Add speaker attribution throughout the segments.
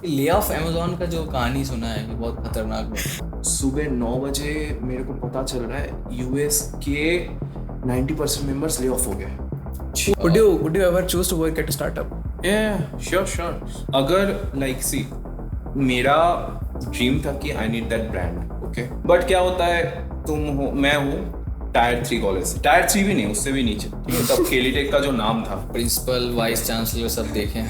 Speaker 1: Lay off Amazon का जो कहानी सुना है ये बहुत खतरनाक है।
Speaker 2: सुबह 9 बजे मेरे को पता चल रहा है यूएस के 90% मेंबर्स ले ऑफ हो गए।
Speaker 3: Would you ever choose to work at a startup?
Speaker 2: Sure अगर लाइक सी मेरा ड्रीम था कि I need that brand, okay, but क्या होता है, तुम हो, मैं हूँ टायर 3 कॉलेज से, टायर 3 भी नहीं, उससे भी नीचे, ठीक है। तब केलीटेक का जो नाम था,
Speaker 1: प्रिंसिपल वाइस चांसलर सब देखें।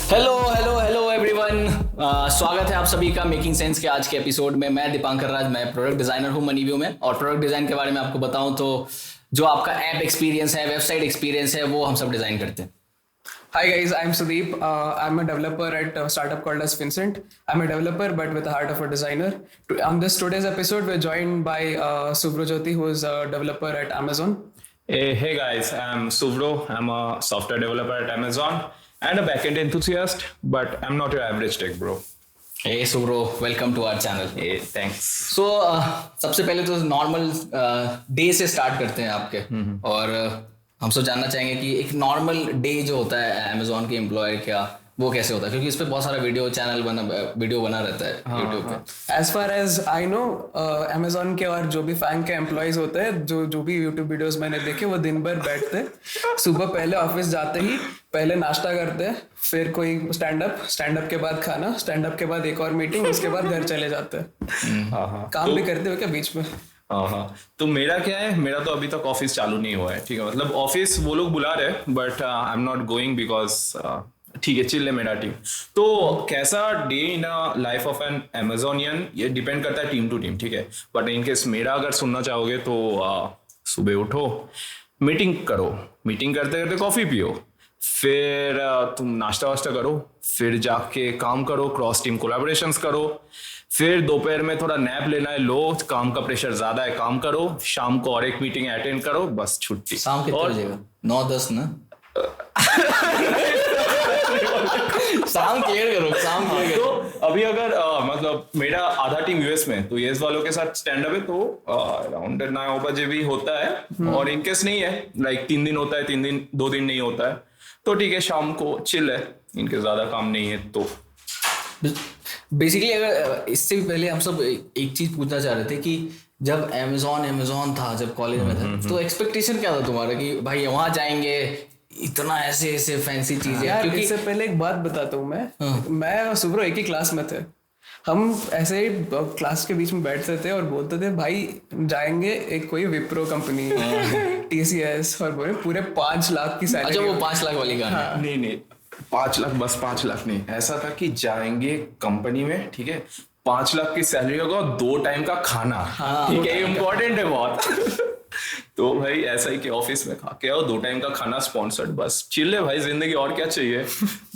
Speaker 1: हेलो एवरीवन, स्वागत है आप सभी का मेकिंग सेंस के आज के एपिसोड में। मैं दीपांकर राज, मैं प्रोडक्ट डिजाइनर हूँ मनीव्यू में, और प्रोडक्ट डिजाइन के बारे में आपको बताऊं तो जो आपका ऐप एक्सपीरियंस है, वेबसाइट एक्सपीरियंस है, वो हम सब डिजाइन करते हैं।
Speaker 3: Hi guys, I'm Sudeep. I'm a developer at a startup called as Vincent. I'm a developer but with the heart of a designer. On today's episode, we're joined by Subrojyoti, who is a developer at Amazon.
Speaker 4: Hey guys, I'm Suvro. I'm a software developer at Amazon and a backend enthusiast, but I'm not your average tech bro.
Speaker 1: Hey Subro, welcome to our channel.
Speaker 4: Hey, thanks.
Speaker 1: So सबसे पहले तो normal day से start करते हैं आपके, और हम सब जानना चाहेंगे कि एक नॉर्मल डे जो होता है अमेजोन के एम्प्लॉय का, वो कैसे होता है, क्योंकि इस पे बहुत सारा वीडियो बना रहता है यूट्यूब पे।
Speaker 3: As far as I know, Amazon के और जो भी फैंग के एम्प्लॉयज होते हैं, जो भी यूट्यूब वीडियोस मैंने देखे, वो दिन भर बैठते, सुबह पहले ऑफिस जाते ही पहले नाश्ता करते, फिर कोई स्टैंड अप के बाद खाना, स्टैंड अप के बाद एक और मीटिंग, उसके बाद घर चले जाते। काम भी करते हो क्या बीच में?
Speaker 4: हाँ, तो मेरा क्या है, मेरा तो अभी तक ऑफिस चालू नहीं हुआ है, ठीक है। मतलब ऑफिस वो लोग बुला रहे, but I am not going because ठीक है, चिल है मेरा टीम। तो कैसा day in life of an Amazonian, ये डिपेंड करता है टीम टू टीम, ठीक है। बट इन केस मेरा अगर सुनना चाहोगे तो सुबह उठो, मीटिंग करो, मीटिंग करते करते कॉफी पियो, फिर तुम नाश्ता वाश्ता करो, फिर जाके काम करो, क्रॉस टीम कोलैबोरेशंस करो, फिर दोपहर में थोड़ा नैप लेना है, लो, काम का प्रेशर ज्यादा है, काम करो, शाम को और एक मीटिंग अटेंड करो, बस छुट्टी।
Speaker 1: शाम कितने बजे का? 9-10 ना? शाम क्लियर करो।
Speaker 4: तो अभी अगर मतलब मेरा आधा टीम यूएस में, तो यूएस वालों के साथ स्टैंड अप है, तो अराउंड 9 बजे भी होता है, और इनकेस नहीं है, लाइक 3 दिन होता है, 3 दिन 2 दिन नहीं होता है, तो ठीक है, शाम को चिल है, इनके ज्यादा काम नहीं है। तो
Speaker 1: बेसिकली अगर इससे भी पहले हम सब एक चीज पूछना चाह रहे थे कि जब अमेजोन था, जब कॉलेज में था, तो एक्सपेक्टेशन क्या था तुम्हारा कि भाई वहां जाएंगे, इतना ऐसे फैंसी चीजें?
Speaker 3: यार
Speaker 1: क्योंकि
Speaker 3: इससे पहले एक बात बताता हूँ, मैं और सुब्रो एक ही क्लास में थे। हम ऐसे ही क्लास के बीच में बैठते थे और बोलते थे भाई जाएंगे एक कोई विप्रो कंपनी, टीसीएस, और बोले पूरे 5 लाख की सैलरी।
Speaker 1: अच्छा, वो 5 लाख वाली गाना?
Speaker 4: नहीं 5 लाख, बस 5 लाख नहीं, ऐसा था कि जाएंगे कंपनी में, ठीक है, 5 लाख की सैलरी होगा, 2 टाइम का खाना, ठीक है, इम्पोर्टेंट है बहुत। तो भाई ऐसा ही कि ऑफिस में खा के आओ, 2 टाइम का खाना स्पॉन्सर्ड, बस चिल है भाई, जिंदगी और क्या चाहिए।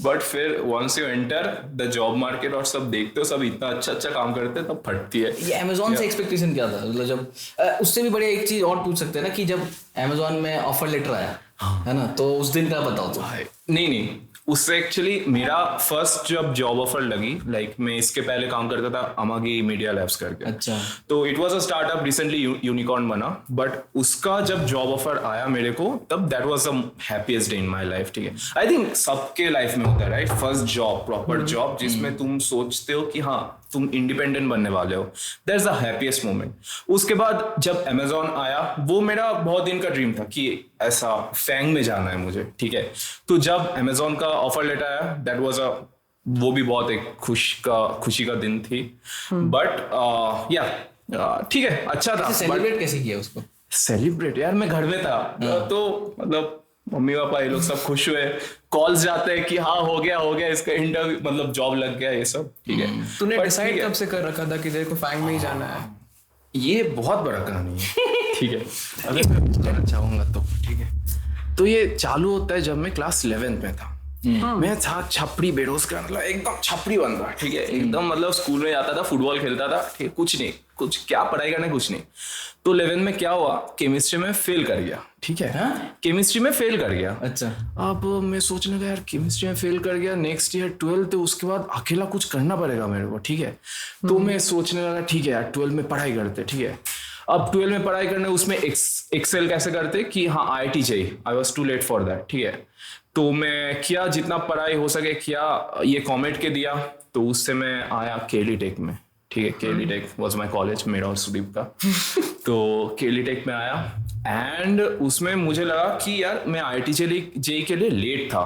Speaker 4: बट फिर once you enter the job market और सब देखते हो, सब इतना अच्छा काम करते हैं, तब फटती है।
Speaker 1: ये अमेजोन से एक्सपेक्टेशन क्या था? मतलब जब उससे भी बड़े एक चीज और पूछ सकते हैं ना कि जब अमेजोन में ऑफर लेटर आया, है ना, तो उस दिन का बताओ। तो
Speaker 4: नहीं, उससे एक्चुअली मेरा फर्स्ट जब जॉब ऑफर लगी, लाइक मैं इसके पहले काम करता था अमागी मीडिया लैब्स करके।
Speaker 1: अच्छा।
Speaker 4: तो it was a startup, recently unicorn बना, बट उसका जब जॉब ऑफर आया मेरे को, तब that was the happiest day in my life, ठीक है। आई थिंक सबके लाइफ में होता है, right, first job, proper job, जिसमें तुम सोचते हो कि हाँ तुम इंडिपेंडेंट बनने वाले हो, that is the happiest moment. उसके बाद जब अमेजोन आया, वो मेरा बहुत दिन का ड्रीम था कि ऐसा फैंग में जाना है मुझे, ठीक है। तो जब अमेजोन का ऑफर लेटर आया, दैट वाज वो भी बहुत एक खुशी का दिन थी, बट या ठीक है, अच्छा था।
Speaker 1: सेलिब्रेट कैसे किया उसको?
Speaker 4: सेलिब्रेट यार, मैं घर में था, तो मतलब मम्मी पापा ये लोग सब खुश हुए, कॉल्स जाते हैं कि हाँ हो गया इसका इंटरव्यू, मतलब जॉब लग गया, ये सब, ठीक है।
Speaker 3: तूने डिसाइड कब से कर रखा था कि तेरे को फैंग में ही जाना है?
Speaker 4: ये बहुत बड़ा कहानी है, ठीक है, अगर मैं कहना चाहूंगा तो, ठीक है। तो ये चालू होता है जब मैं क्लास 11th में था, मैं था छपरी बेरोजगार, मतलब एकदम छपरी बंदा, ठीक है, एकदम मतलब स्कूल में जाता था, फुटबॉल खेलता था, ठीक है, कुछ नहीं, कुछ क्या पढ़ाई करने, कुछ नहीं। तो 11 में क्या हुआ, केमिस्ट्री में फेल कर गया, ठीक है, केमिस्ट्री में फेल कर गया।
Speaker 1: अच्छा।
Speaker 4: अब मैं सोचने लगा यार केमिस्ट्री में फेल कर गया, नेक्स्ट ईयर 12 तो उसके बाद अकेला कुछ करना पड़ेगा मेरे को, ठीक है। तो मैं सोचने लगा ठीक है यार 12 में पढ़ाई करते, ठीक है। अब 12 में पढ़ाई करने उसमें एक्सेल कैसे करते कि हाँ IIT चाहिए, I was too late for that, ठीक है। तो मैं किया, जितना पढ़ाई हो सके किया, ये कॉमेट के दिया, तो उससे मैं आया केली टेक में, ठीक है। केली टेक वॉज माई कॉलेज, मेरा और सुदीप का। तो केली टेक में आया एंड उसमें मुझे लगा कि यार मैं IIT जेई के लिए लेट था,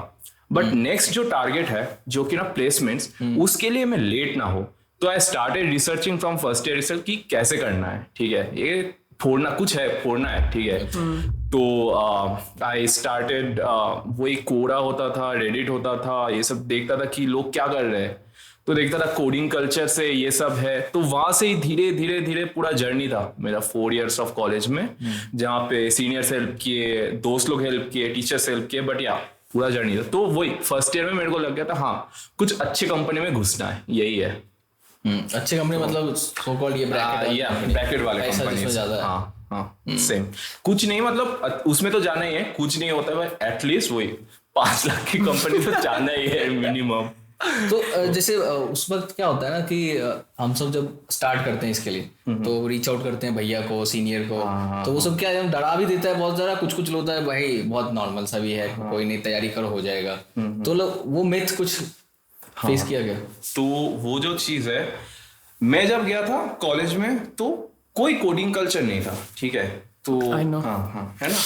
Speaker 4: बट नेक्स्ट जो टारगेट है जो कि ना प्लेसमेंट्स, उसके लिए मैं लेट ना हो। तो I started researching from first year research कि कैसे करना है, ठीक है, ये फोड़ना है, ठीक है। तो आई स्टार्टेड, वही कोरा होता था, रेडिट होता था, ये सब देखता था कि लोग क्या कर रहे हैं, तो देखता था कोडिंग कल्चर से ये सब है। तो वहां से ही धीरे धीरे धीरे पूरा जर्नी था मेरा 4 years ऑफ कॉलेज में, जहाँ पे सीनियर्स हेल्प किए, दोस्त लोग हेल्प किए, टीचर्स हेल्प किए, बट या पूरा जर्नी था। तो वही फर्स्ट ईयर में मेरे को लग गया था हाँ कुछ अच्छी कंपनी में घुसना है, यही है।
Speaker 1: अच्छी कंपनी मतलब सो कॉल्ड ये
Speaker 4: ब्रैकेट वाले कंपनी,
Speaker 1: ज्यादा।
Speaker 4: हाँ सेम, कुछ नहीं मतलब उसमें तो जाना ही है, कुछ नहीं होता है, एटलीस्ट वही 5 लाख की कंपनी तो जाना ही है मिनिमम।
Speaker 1: तो जैसे उस वक्त क्या होता है ना कि हम सब जब स्टार्ट करते हैं इसके लिए तो रीच आउट करते हैं भैया को, सीनियर को, तो वो सब क्या है डरा भी देता है बहुत ज़्यादा, कुछ कुछ होता है भाई बहुत नॉर्मल सा भी है, कोई नहीं तैयारी करो हो जाएगा। तो वो मिथ कुछ फेस किया गया।
Speaker 4: तो वो जो चीज है, मैं जब गया था कॉलेज में तो कोई कोडिंग कल्चर नहीं था, ठीक है। तो हाँ है ना,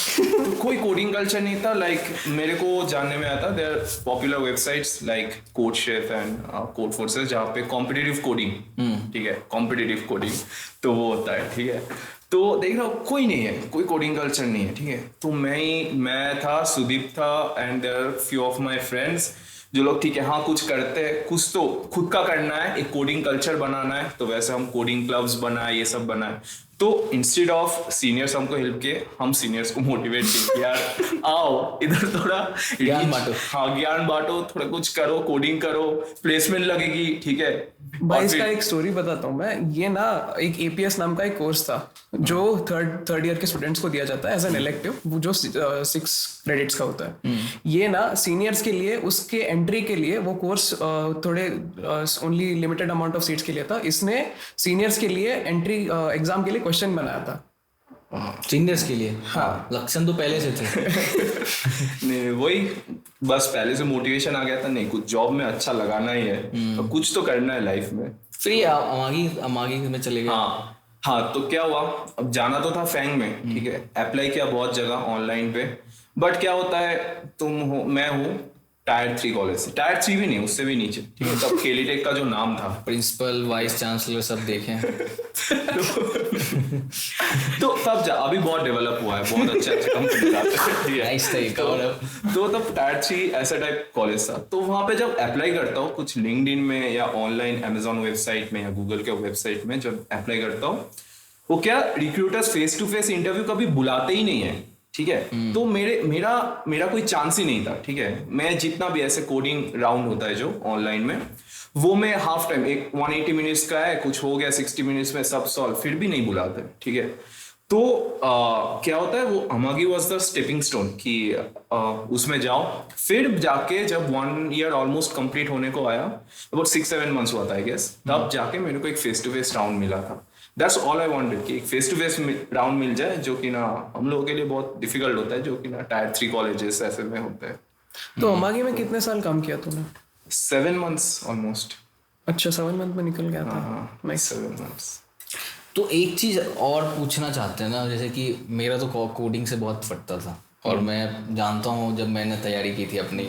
Speaker 4: तो कोई कोडिंग कल्चर नहीं था। लाइक मेरे को जानने में आता there popular websites like CodeChef and Codeforces जहाँ पे कॉम्पिटिटिव कोडिंग, ठीक है, कॉम्पिटिटिव कोडिंग तो वो होता है, ठीक है। तो देख रहा हूँ कोई नहीं है, कोई कोडिंग कल्चर नहीं है, ठीक है। तो मैं था, सुदीप था and there few of my friends जो लोग ठीक है हाँ कुछ करते हैं, कुछ तो खुद का करना है, एक कोडिंग कल्चर बनाना है, तो वैसे हम कोडिंग क्लब्स बनाए, ये सब बनाए। तो इंस्टेड ऑफ सीनियर्स हमको हेल्प किए, हम सीनियर्स को मोटिवेट किए यार आओ इधर थोड़ा
Speaker 1: ज्ञान बांटो,
Speaker 4: हाँ ज्ञान बांटो, थोड़ा कुछ करो, कोडिंग करो, प्लेसमेंट लगेगी, ठीक है।
Speaker 3: भाई इसका एक स्टोरी बताता हूँ मैं। ये ना एक APS नाम का एक कोर्स था जो थर्ड ईयर के स्टूडेंट्स को दिया जाता है एज एन इलेक्टिव, वो जो 6 क्रेडिट्स का होता है। ये ना सीनियर्स के लिए, उसके एंट्री के लिए वो कोर्स थोड़े only limited amount of seats के लिए था। इसने सीनियर्स के लिए एंट्री एग्जाम के लिए क्वेश्चन बनाया था,
Speaker 1: सीनियर्स के लिए। हाँ, लक्षण तो पहले से थे।
Speaker 4: नहीं वही बस पहले से मोटिवेशन आ गया था, नहीं कुछ जॉब में अच्छा लगाना ही है, तो कुछ तो करना है लाइफ में।
Speaker 1: फिर ये अमागी में चले गए।
Speaker 4: हाँ तो क्या हुआ, अब जाना तो था फैंग में, ठीक है, अप्लाई किया बहुत जगह ऑनलाइन पे, बट क्या होता है मैं हूँ टायर 3 कॉलेज से, टायर 3 भी नहीं, उससे भी नीचे, ठीक है। तब केली टेक का जो नाम था,
Speaker 1: प्रिंसिपल, वाइस चांसलर सब देखें।
Speaker 4: तो तब अभी बहुत डेवलप हुआ है, बहुत अच्छे
Speaker 1: कंपनी।
Speaker 4: तो तब टायर 3 ऐसा टाइप कॉलेज था। तो वहां पे जब अप्लाई करता हूँ कुछ लिंक्डइन में या ऑनलाइन अमेजोन वेबसाइट में या गूगल के वेबसाइट में जब अप्लाई करता हूँ, वो क्या recruiters face to face interview कभी बुलाते ही नहीं है, ठीक है। तो मेरा कोई चांस ही नहीं था, ठीक है। मैं जितना भी ऐसे कोडिंग राउंड होता है जो ऑनलाइन में, वो मैं हाफ टाइम, एक 180 मिनट्स का है, कुछ हो गया 60 मिनट्स में सब सॉल्व, फिर भी नहीं बुलाते, ठीक है। तो क्या होता है, वो अमागी वॉज द स्टेपिंग स्टोन कि उसमें जाओ। फिर जाके जब 1 year ऑलमोस्ट कंप्लीट होने को आया, अबाउट 6-7 months हुआ था आई गेस, तब जाके मेरे को एक फेस टू फेस राउंड मिला था। That's all I wanted कि एक फेस टू फेस राउंड मिल जाए, जो कि ना हम लोगों के लिए बहुत डिफिकल्ट होता है, जो कि ना टायर 3 कॉलेजेस ऐसे में होते हैं।
Speaker 3: तो अमागी में कितने साल काम किया तूने?
Speaker 4: 7 months ऑलमोस्ट।
Speaker 3: अच्छा 7 month में निकल गया था।
Speaker 4: Nice 7 months।
Speaker 1: तो एक चीज और पूछना चाहते हैं ना, जैसे कि मेरा तो कोडिंग से बहुत फटता था, और मैं जानता हूँ जब मैंने तैयारी की थी अपनी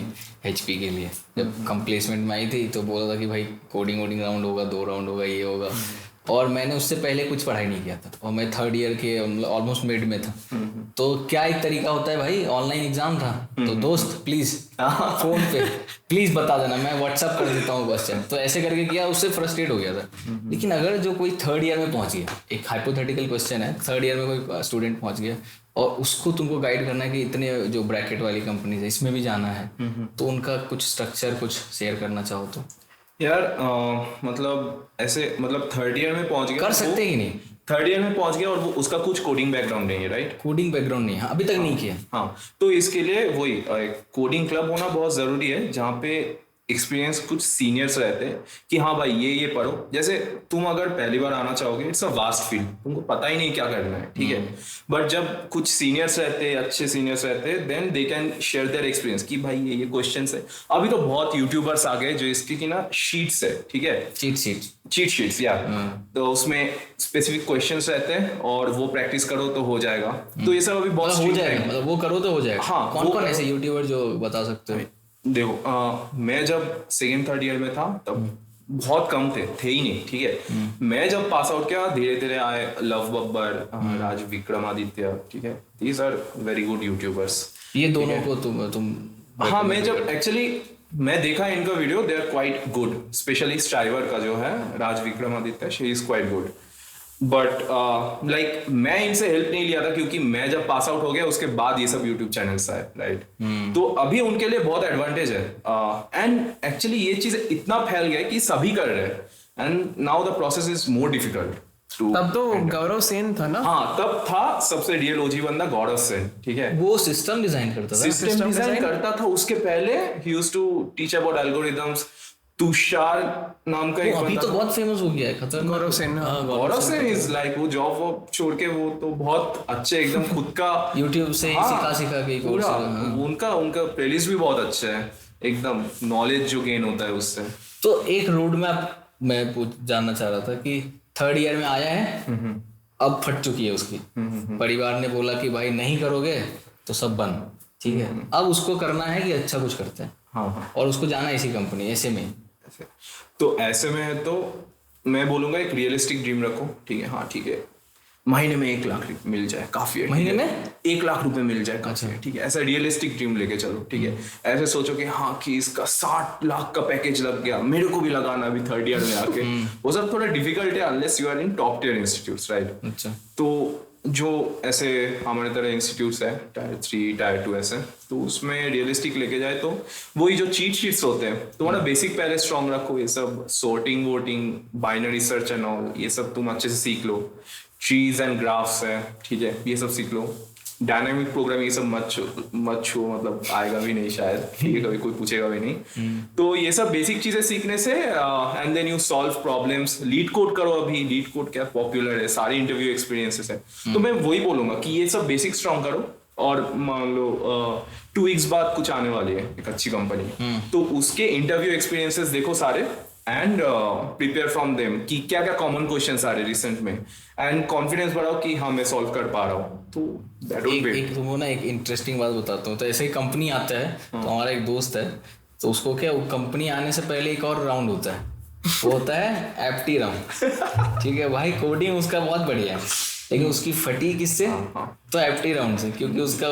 Speaker 1: HP के लिए, जब कम प्लेसमेंट में आई थी तो बोला था कि भाई कोडिंग राउंड होगा, 2 राउंड होगा, ये होगा। और मैंने उससे पहले कुछ पढ़ाई नहीं किया था और मैं 3rd ईयर के ऑलमोस्ट मिड में था। तो क्या एक तरीका होता है भाई, ऑनलाइन एग्जाम था तो दोस्त प्लीज फोन पे प्लीज बता देना, मैं व्हाट्सअप कर देता हूँ क्वेश्चन। तो ऐसे करके किया, उससे फ्रस्ट्रेट हो गया था। लेकिन अगर जो कोई 3rd ईयर में पहुंच गया, एक हाइपोथेटिकल क्वेश्चन है, 3rd ईयर में कोई स्टूडेंट पहुंच गया और उसको तुमको गाइड करना है कि इतने जो ब्रैकेट वाली कंपनीज है इसमें भी जाना है, तो उनका कुछ स्ट्रक्चर कुछ शेयर करना चाहो तो
Speaker 2: यार मतलब ऐसे, मतलब 3rd ईयर में पहुंच गया,
Speaker 1: कर सकते कि नहीं?
Speaker 2: 3rd ईयर में पहुंच गया और वो उसका कुछ कोडिंग बैकग्राउंड नहीं है, राइट?
Speaker 1: कोडिंग बैकग्राउंड नहीं है, अभी तक नहीं किया।
Speaker 2: हाँ, तो इसके लिए वही कोडिंग क्लब होना बहुत जरूरी है, जहाँ पे एक्सपीरियंस कुछ सीनियर्स रहते हैं कि हाँ भाई ये पढ़ो। जैसे तुम अगर पहली बार आना चाहोगे, इट्स अ वास्ट फील्ड, तुमको पता ही नहीं क्या करना है, ठीक है। बट जब कुछ सीनियर्स रहते हैं, अच्छे सीनियर्स रहते हैं, then they can share their experience कि भाई ये क्वेश्चंस है। अभी तो बहुत यूट्यूबर्स आ गए जो इसकी की ना शीट्स है, ठीक है, चीट शीट्स यार, तो उसमें स्पेसिफिक क्वेश्चंस रहते हैं और वो प्रैक्टिस करो तो हो जाएगा। तो ये सब अभी बहुत
Speaker 1: हो जाएगा, मतलब वो करो तो हो जाएगा।
Speaker 2: हाँ,
Speaker 1: कौन कौन ऐसे यूट्यूबर जो बता सकते हो?
Speaker 2: देखो मैं जब 2nd 3rd ईयर में था तब बहुत कम थे ही नहीं, ठीक है। मैं जब पास आउट किया, धीरे धीरे आए लव बब्बर, राज विक्रमादित्य, ठीक है, these are very good YouTubers.
Speaker 1: ये दोनों को तुम
Speaker 2: हाँ, मैं जब एक्चुअली मैं देखा इनका video, they are quite good, specially Striver का जो है Raj Vikramaditya, she is quite good. But like मैं इनसे हेल्प नहीं लिया था क्योंकि मैं जब पास आउट हो गया उसके बाद ये सब यूट्यूब चैनल्स आए, राइट? तो अभी उनके लिए बहुत एडवांटेज है एंड एक्चुअली ये चीज इतना फैल गया कि सभी कर रहे हैं and now the process is more difficult.
Speaker 3: तब तो गौरव सेन था ना?
Speaker 2: हाँ, तब था सबसे रियल ओजी बंदा गौरव सेन, ठीक है।
Speaker 1: वो सिस्टम डिजाइन करता था,
Speaker 2: सिस्टम डिजाइन करता था। उसके पहले ही used to teach about algorithms. Tushar नाम का एक
Speaker 1: अभी तो बहुत फेमस हो गया है, खतरनाक।
Speaker 3: गौरव सेन,
Speaker 2: गौरव सेन इज लाइक, वो जॉब वो छोड़ के वो तो बहुत अच्छे एकदम खुद का
Speaker 1: यूट्यूब से ही सिखा के कोर्स,
Speaker 2: उनका प्लेलिस्ट भी बहुत अच्छा है, एकदम नॉलेज जो गेन होता है उससे।
Speaker 1: तो एक रोड मैप मैं जानना चाह रहा था कि 3rd ईयर में आया है, अब फट चुकी है उसकी, परिवार ने बोला कि भाई नहीं करोगे तो सब बंद, ठीक है। अब उसको करना है कि अच्छा कुछ करते हैं,
Speaker 2: हाँ,
Speaker 1: और उसको जाना है इसी कंपनी ऐसे में।
Speaker 2: तो ऐसे में तो मैं बोलूंगा एक रियलिस्टिक ड्रीम रखो, ठीक है। हाँ, ठीक है, महीने में 1 लाख मिल जाए काफी है,
Speaker 1: महीने में
Speaker 2: 1 लाख रुपए मिल जाए काफी है, ठीक है। ऐसा रियलिस्टिक ड्रीम लेके चलो, ठीक है। ऐसे सोचो कि हाँ कि इसका 60 लाख का पैकेज लग गया, मेरे को भी लगाना अभी 3rd ईयर में आके। वो सब थोड़ा डिफिकल्ट है unless you are in top tier institutes, right?
Speaker 1: अच्छा,
Speaker 2: तो जो ऐसे हमारे तरह इंस्टीट्यूट्स है Tier 3 Tier 2 ऐसे, तो उसमें रियलिस्टिक लेके जाए तो वही जो चीट शीट्स होते हैं, तुम्हारा बेसिक पहले स्ट्रॉन्ग रखो। ये सब sorting, voting, binary search and all, ये सब तुम अच्छे से सीख लो। ट्रीज एंड ग्राफ्स है, ठीक है, ये सब सीख लो। डायनामिक प्रोग्रामिंग ये सब मत छो, मतलब आएगा भी नहीं शायद, ठीक है, कभी कोई पूछेगा भी नहीं। तो ये सब बेसिक चीजें सीखने से and then you solve problems. LeetCode करो, अभी लीड कोड क्या पॉपुलर है, सारे इंटरव्यू एक्सपीरियंसेस है। तो मैं वही बोलूंगा कि ये सब बेसिक स्ट्रॉन्ग करो, और मान लो 2 weeks बाद कुछ आने वाली है एक अच्छी कंपनी, तो उसके इंटरव्यू एक्सपीरियंसेस देखो सारे एंड प्रिपेयर फ्रॉम देम कि क्या क्या कॉमन क्वेश्चंस आ रहे रिसेंट में, एंड कॉन्फिडेंस बढ़ाओ कि हाँ मैं सॉल्व कर पा रहा हूँ। तो दैट वुड बी
Speaker 1: एक तुमको ना एक इंटरेस्टिंग बात बताता हूँ। तो ऐसे ही कंपनी आता है, तो हमारा एक दोस्त है, तो उसको क्या, कंपनी आने से पहले एक और राउंड होता है, वो होता है एप्टी राउंड, ठीक है भाई। कोडिंग उसका बहुत बढ़िया है, लेकिन उसकी फटी किससे? तो एप्टी राउंड से, क्योंकि उसका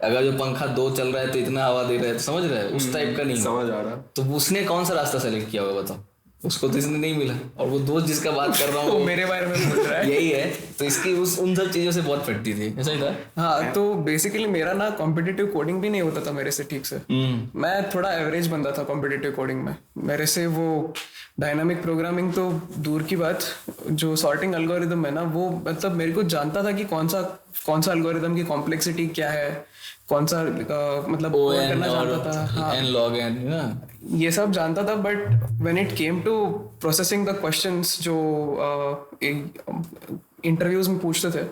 Speaker 1: अगर जो पंखा 2 चल रहा है तो इतना हवा दे रहा है, तो समझ रहा है, उस टाइप का नहीं
Speaker 2: समझ आ रहा।
Speaker 1: तो उसने कौन सा रास्ता सेलेक्ट किया होगा बताओ? उसको तो इसने नहीं मिला, और वो दोस्त जिसका बात कर रहा हूँ
Speaker 3: वो मेरे बारे में बोल रहा है।
Speaker 1: यही है, तो इसकी उन सब चीजों से बहुत फटती थी, ऐसा ही था।
Speaker 3: हाँ, तो बेसिकली मेरा ना कॉम्पिटिटिव कोडिंग भी नहीं होता था मेरे से ठीक से। मैं थोड़ा एवरेज बंदा था कॉम्पिटिटिव कोडिंग में। मेरे से वो डायनामिक प्रोग्रामिंग तो दूर की बात, जो सॉर्टिंग एल्गोरिदम है ना, वो मतलब मेरे को जानता था कि कौन सा एल्गोरिदम की कॉम्प्लेक्सिटी क्या है, कौन सा मतलब करना जानता था। हाँ,
Speaker 1: n log n ना,
Speaker 3: ये सब जानता था। But when it came to processing the questions जो इंटरव्यूज में पूछते थे,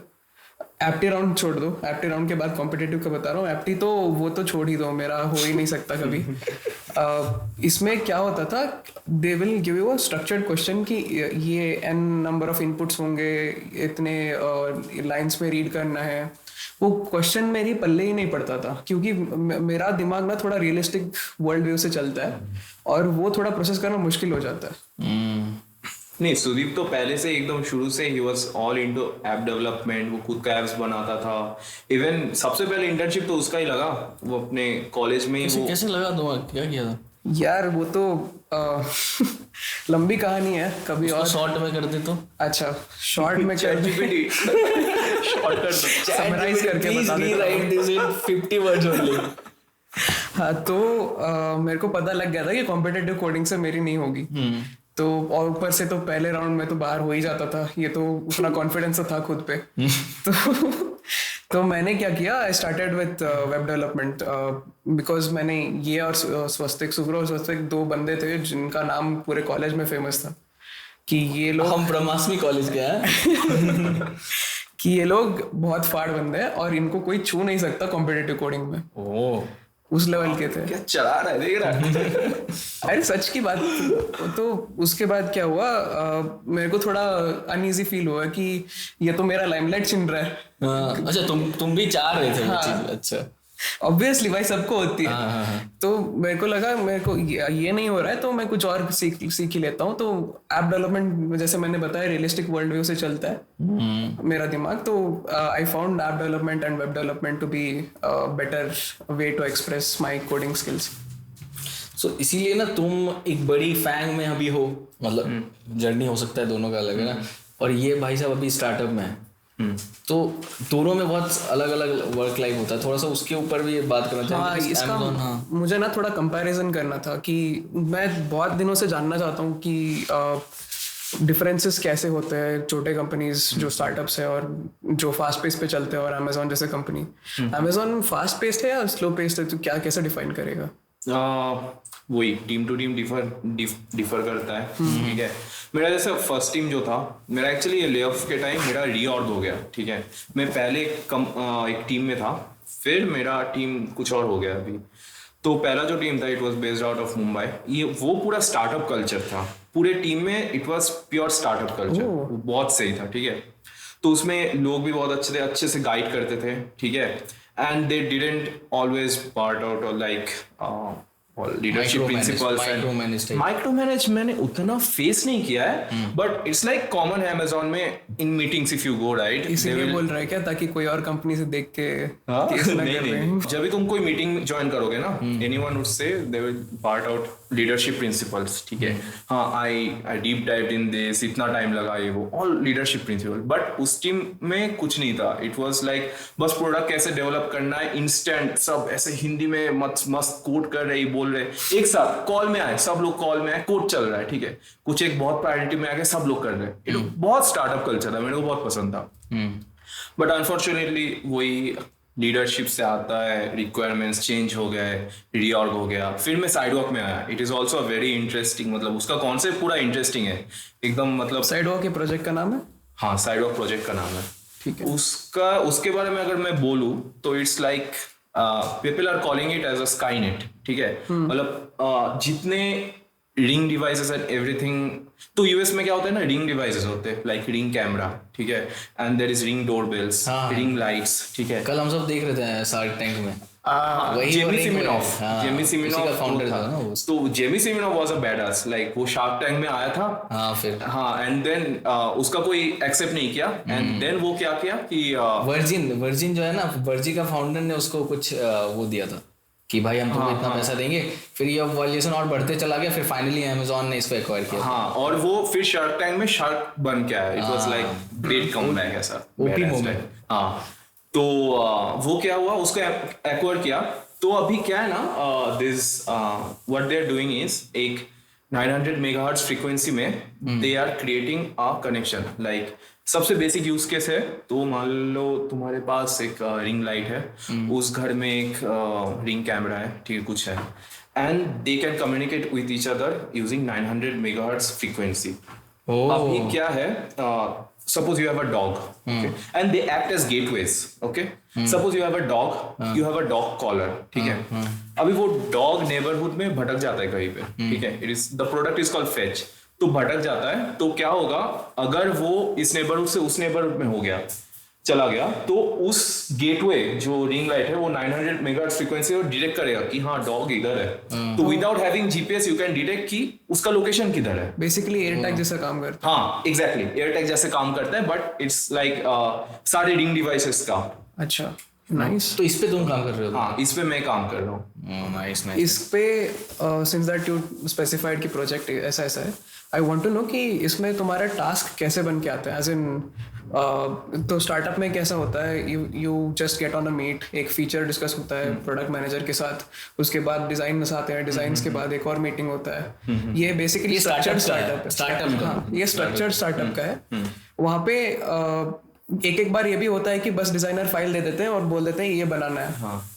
Speaker 3: एप्टी राउंड छोड़ दो, एप्टी राउंड के बाद कॉम्पिटिटिव का बता रहा हूँ, एप्टी तो वो तो छोड़ ही दो, मेरा हो ही नहीं सकता कभी। इसमें क्या होता था, they will give you a structured question कि ये n नंबर ऑफ इनपुट्स होंगे, इतने लाइंस में रीड करना है। वो क्वेश्चन मेरी पल्ले ही नहीं पड़ता था, क्योंकि मेरा दिमाग ना थोड़ा रियलिस्टिक वर्ल्ड व्यू से चलता है, और वो थोड़ा प्रोसेस करना मुश्किल हो जाता है।
Speaker 2: नहीं, सुदीप तो पहले से एकदम शुरू से he was all into app development, वो खुद का एप्स बनाता था। इवन सबसे पहले इंटर्नशिप तो उसका ही लगा, वो अपने कॉलेज में ही वो
Speaker 1: कैसे लगा तुम्हारा, क्या किया था?
Speaker 3: यार वो तो लंबी कहानी है, कभी और
Speaker 1: शॉर्ट में कर दे तो।
Speaker 3: अच्छा शॉर्ट में कर
Speaker 2: ChatGPT शॉर्टकट
Speaker 3: समराइज करके बता देता हूँ।
Speaker 1: This in 50 words only.
Speaker 3: हाँ तो मेरे को पता लग गया था कि कॉम्पिटिटिव कोडिंग से मेरी नहीं होगी। तो और ऊपर से तो पहले राउंड में तो बाहर हो ही जाता था, ये तो उतना कॉन्फिडेंस था खुद पे। तो मैंने क्या किया, I started with web development because मैंने ये और स्वस्तिक, सुब्रो और स्वस्तिक 2 बंदे थे जिनका नाम पूरे कॉलेज में फेमस था कि ये लोग
Speaker 1: हम ब्रह्मास्मी कॉलेज के हैं।
Speaker 3: कि ये लोग बहुत फाड़ बंदे हैं और इनको कोई छू नहीं सकता कॉम्पिटिटिव कोडिंग में।
Speaker 1: ओह,
Speaker 3: उस लेवल के थे।
Speaker 2: क्या चला रहा है, देख रहा है।
Speaker 3: अरे सच की बात। तो उसके बाद क्या हुआ, मेरे को थोड़ा अनईजी फील हुआ कि ये तो मेरा लाइमलाइट छिन रहा है।
Speaker 1: अच्छा तुम भी चाह रहे थे वो
Speaker 3: हाँ।
Speaker 1: चीज? अच्छा
Speaker 3: ऑब्वियसली भाई सबको होती है।
Speaker 1: हाँ।
Speaker 3: तो मेरे को लगा मेरे को ये नहीं हो रहा है तो मैं कुछ और सीख ही लेता हूँ। तो ऐप डेवलपमेंट जैसे मैंने बताया रियलिस्टिक वर्ल्ड व्यू से चलता है मेरा दिमाग। तो I found app development and web development to be better way to express my coding skills.
Speaker 1: So इसीलिए ना तुम एक बड़ी फैंग में अभी हो, मतलब जर्नी हो सकता है दोनों का अलग है ना, और ये भाई साहब अभी स्टार्टअप में है। तो दोनों में बहुत अलग अलग वर्क लाइफ होता है, थोड़ा सा उसके ऊपर भी बात करना चाहिए।
Speaker 3: इसका
Speaker 1: Amazon,
Speaker 3: मुझे ना थोड़ा कंपैरिजन करना था कि मैं बहुत दिनों से जानना चाहता हूँ कि डिफरेंसेस कैसे होते हैं छोटे कंपनीज जो स्टार्टअप्स है और जो फास्ट पेस पे चलते हैं और अमेजोन जैसे कंपनी। अमेजोन फास्ट पेस्ड है या स्लो पेस्ड है, तो क्या कैसे डिफाइन करेगा?
Speaker 2: वही टीम टू टीम डिफर करता है। ठीक है, मेरा जैसे फर्स्ट टीम जो था मेरा, एक्चुअली ये ले ऑफ के टाइम मेरा रीऑर्ग हो गया। ठीक है, मैं पहले एक टीम में था, फिर मेरा टीम कुछ और हो गया अभी। तो पहला जो टीम था it was based out of Mumbai. ये वो पूरा स्टार्टअप कल्चर था, पूरे टीम में it was pure startup culture, बहुत सही था। ठीक है, तो उसमें लोग भी बहुत अच्छे थे, अच्छे से गाइड करते थे। ठीक है, and they didn't always part out और like leadership principles. Micro manage मैंने उतना फेस नहीं किया है, बट इट्स लाइक कॉमन है अमेजोन में in meetings if you go right.
Speaker 3: इसीलिए बोल रहा है क्या, ताकि कोई और कंपनी से देख के केस ना कर रहे हैं?
Speaker 2: जब भी तुम कोई मीटिंग ज्वाइन करोगे ना, anyone would say they will part out leadership principles. ठीक है, हाँ आई डीप डाइव इन दिस, इतना टाइम लगा ये वो, ऑल लीडरशिप प्रिंसिपल। बट उस टीम में कुछ नहीं था, इट वाज लाइक बस प्रोडक्ट कैसे डेवलप करना है, इंस्टेंट सब ऐसे हिंदी में मस्त कोड कर रहे, बोल रहे, एक साथ कॉल में आए, सब लोग कॉल में आए, कोड चल रहा है। ठीक है, कुछ एक बहुत प्रायोरिटी में आके सब लोग कर रहे हैं। बहुत स्टार्टअप कल्चर था, मेरे को बहुत पसंद था। बट अनफॉर्चुनेटली वही लीडरशिप से आता है, रिक्वायरमेंट्स चेंज हो गए, रीऑर्ग हो गया, फिर मैं साइडवॉक में आया। It is also very interesting, मतलब उसका कॉन्सेप्ट पूरा इंटरेस्टिंग है एकदम। मतलब
Speaker 3: साइडवॉक के प्रोजेक्ट का नाम है?
Speaker 2: हाँ, साइडवॉक प्रोजेक्ट का नाम है।
Speaker 3: ठीक है,
Speaker 2: उसके बारे में अगर मैं बोलूं तो it's like people are calling it as a Skynet. ठीक है, मतलब जितने रिंग डिवाइसेस एंड एवरीथिंग, तो यूएस में क्या होता है ना, रिंग डिवाइसेस होते हैं लाइक रिंग कैमरा। ठीक है, and there is Ring doorbells, Ring lights. ठीक है,
Speaker 1: कल हम सब देख रहे थे शार्क टैंक में,
Speaker 2: जेमी सिमिनॉफ
Speaker 1: फाउंडर था ना वो।
Speaker 2: तो Jamie Siminoff was a badass, like वो शार्क टैंक में आया था।
Speaker 1: हाँ फिर
Speaker 2: एंड देन उसका कोई एक्सेप्ट नहीं किया, एंड देन वो क्या किया कि
Speaker 1: वर्जिन जो है ना, वर्जिन का फाउंडर ने उसको कुछ वो दिया था कि भाई हम तुमको इतना पैसा देंगे। फिर ये वैल्यूएशन और बढ़ते चला गया, फिर फाइनली अमेजोन ने इसको एक्वायर किया।
Speaker 2: हाँ, और वो फिर शार्क टैंक में शार्क बन के आया। It was like great comeback ऐसा,
Speaker 1: ओपी मोमेंट।
Speaker 2: हाँ, तो वो क्या हुआ, उसको एक्वायर किया। तो अभी क्या है ना, this what they are doing is एक 900 मेगाहर्ट्ज फ्रीक्वेंसी में they are creating a connection. Like सबसे बेसिक यूज केस है, तो मान लो तुम्हारे पास एक रिंग लाइट है, उस घर में एक रिंग कैमरा है, ठीक है, कुछ है, and they can communicate with each other using 900 megahertz frequency. अभी क्या है, suppose you have a dog, okay, and they act as gateways, okay. Suppose you have a dog, you have a dog collar, ठीक है। अभी वो dog neighborhood में भटक जाता है कहीं पे, ठीक है, it is the product is called fetch, तो भटक जाता है, तो क्या होगा अगर वो इस neighborhood से उस neighborhood में हो गया, चला गया तो उस गेटवे जो रिंग लाइट है वो 900 मेगाहर्ट्ज फ्रीक्वेंसी और डिटेक्ट करेगा कि हाँ डॉग इधर है। तो without having GPS you can detect कि उसका लोकेशन किधर है।
Speaker 3: बेसिकली एयर टैग जैसा काम करता
Speaker 2: हाँ एग्जैक्टली एयर टैग जैसे काम करता है, बट इट्स लाइक सारे रिंग डिवाइसेस का।
Speaker 3: है। अच्छा, नाइस।
Speaker 1: तो इस पे तुम काम कर रहे हो?
Speaker 2: हाँ इस पे मैं काम कर रहा हूँ।
Speaker 1: नाइस
Speaker 3: इस पे सिंस दैट यू स्पेसिफाइड कि प्रोजेक्ट ऐसा ऐसा है, आई वांट टू नो कि इसमें तुम्हारा टास्क कैसे बन के आता है, एज इन तो स्टार्टअप में कैसा होता है, you just get on a meet, एक फीचर डिस्कस होता है प्रोडक्ट मैनेजर के साथ, उसके बाद डिजाइन आते हैं, डिजाइन के बाद एक और मीटिंग होता है। ये बेसिकली स्ट्रक्चर्ड स्टार्टअप, हाँ ये स्ट्रक्चर्ड स्टार्टअप का है। वहाँ पे एक एक बार ये भी होता है कि बस डिजाइनर फाइल दे देते हैं और बोल देते हैं ये बनाना है।
Speaker 2: हाँ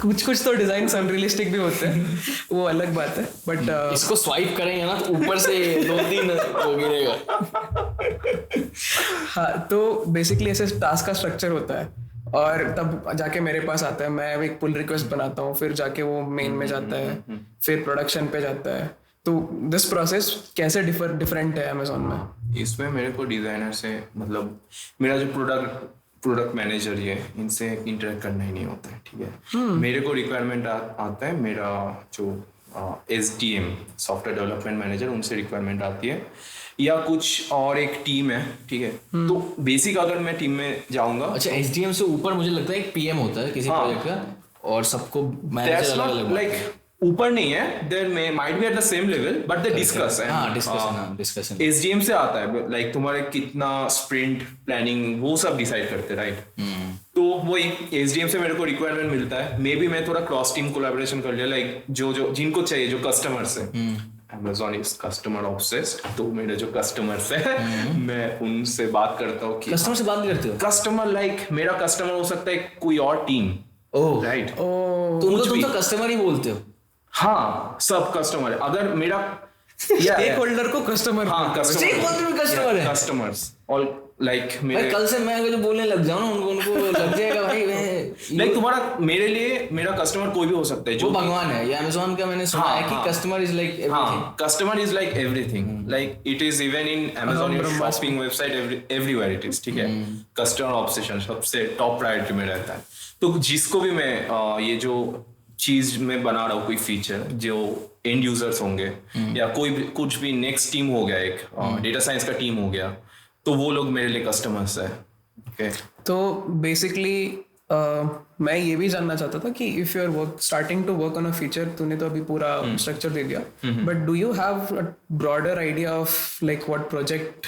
Speaker 3: कुछ कुछ तो डिजाइन अनरियलिस्टिक भी होते हैं, वो अलग बात है, बट
Speaker 1: इसको स्वाइप करेंगे ना तो ऊपर से 2-3 हो गिरेगा।
Speaker 3: हाँ तो बेसिकली ऐसे टास्क का स्ट्रक्चर होता है और तब जाके मेरे पास आता है, मैं एक पुल रिक्वेस्ट बनाता हूँ, फिर जाके वो मेन में जाता है, फिर प्रोडक्शन पे जाता है। तो दिस प्रोसेस कैसे डिफरेंट है अमेज़न में?
Speaker 2: इसमें मेरे को डिजाइनर से मतलब मेरा जो प्रोडक्ट मैनेजर ये इनसे इंटरेक्ट करना ही नहीं होता है, ठीक है। मेरे को रिक्वायरमेंट आता है, मेरा जो SDM सॉफ्टवेयर डेवलपमेंट मैनेजर उनसे रिक्वायरमेंट आती है, या कुछ और एक टीम है, ठीक है। तो बेसिक अगर मैं टीम में जाऊंगा,
Speaker 1: अच्छा SDM से ऊपर मुझे लगता है एक PM होता है किसी प्रोजेक्ट का, और सबको मैनेजर अलग-अलग
Speaker 2: लाइक ऊपर नहीं है, there may might be at the same level but they discuss.
Speaker 1: हाँ डिस्कशन
Speaker 2: SDM से आता है लाइक तुम्हारे कितना स्प्रिंट प्लानिंग वो सब डिसाइड करते, राइट। तो वही SDM से मेरे को रिक्वायरमेंट मिलता है, मे बी मैं थोड़ा क्रॉस टीम कोलैबोरेशन कर लिया, लाइक जो जिनको चाहिए, जो कस्टमर्स है, Amazon इज कस्टमर ऑब्सेस्ड, तो मेरे जो कस्टमर्स है मैं उनसे बात करता हूँ कि
Speaker 1: कस्टमर से बात नहीं करते हो?
Speaker 2: कस्टमर लाइक मेरा कस्टमर हो सकता है कोई और टीम,
Speaker 1: ओह
Speaker 2: राइट।
Speaker 1: तो उनको तुम तो कस्टमर ही बोलते हो?
Speaker 2: हाँ सब कस्टमर है। अगर मेरा
Speaker 3: स्टेक होल्डर को कस्टमर,
Speaker 2: हाँ
Speaker 1: कस्टमर है,
Speaker 2: कस्टमर्स और लाइक मेरे
Speaker 1: कल से मैं अगर बोलने लग जाऊं ना उनको लग जाएगा भाई
Speaker 2: लाइक तुम्हारा मेरे लिए मेरा कस्टमर कोई भी हो सकता है,
Speaker 1: जो भगवान है। ये Amazon का मैंने सुना है कि customer is like everything.
Speaker 2: Customer is like everything, like it is even in Amazon shopping website everywhere it is, ठीक है। कस्टमर ऑब्सेशन सबसे टॉप प्रायोरिटी में रहता है। तो जिसको भी मैं ये जो चीज में बना रहा हूँ, कोई फीचर जो एंड यूजर्स होंगे या कोई भी कुछ भी नेक्स्ट टीम हो गया, एक डेटा साइंस का टीम हो गया, तो वो लोग मेरे लिए कस्टमर्स है। ओके
Speaker 3: तो बेसिकली मैं ये भी जानना चाहता था कि if you are starting to work on a feature, तूने तो अभी पूरा स्ट्रक्चर दे दिया, but do you have a broader idea of like what project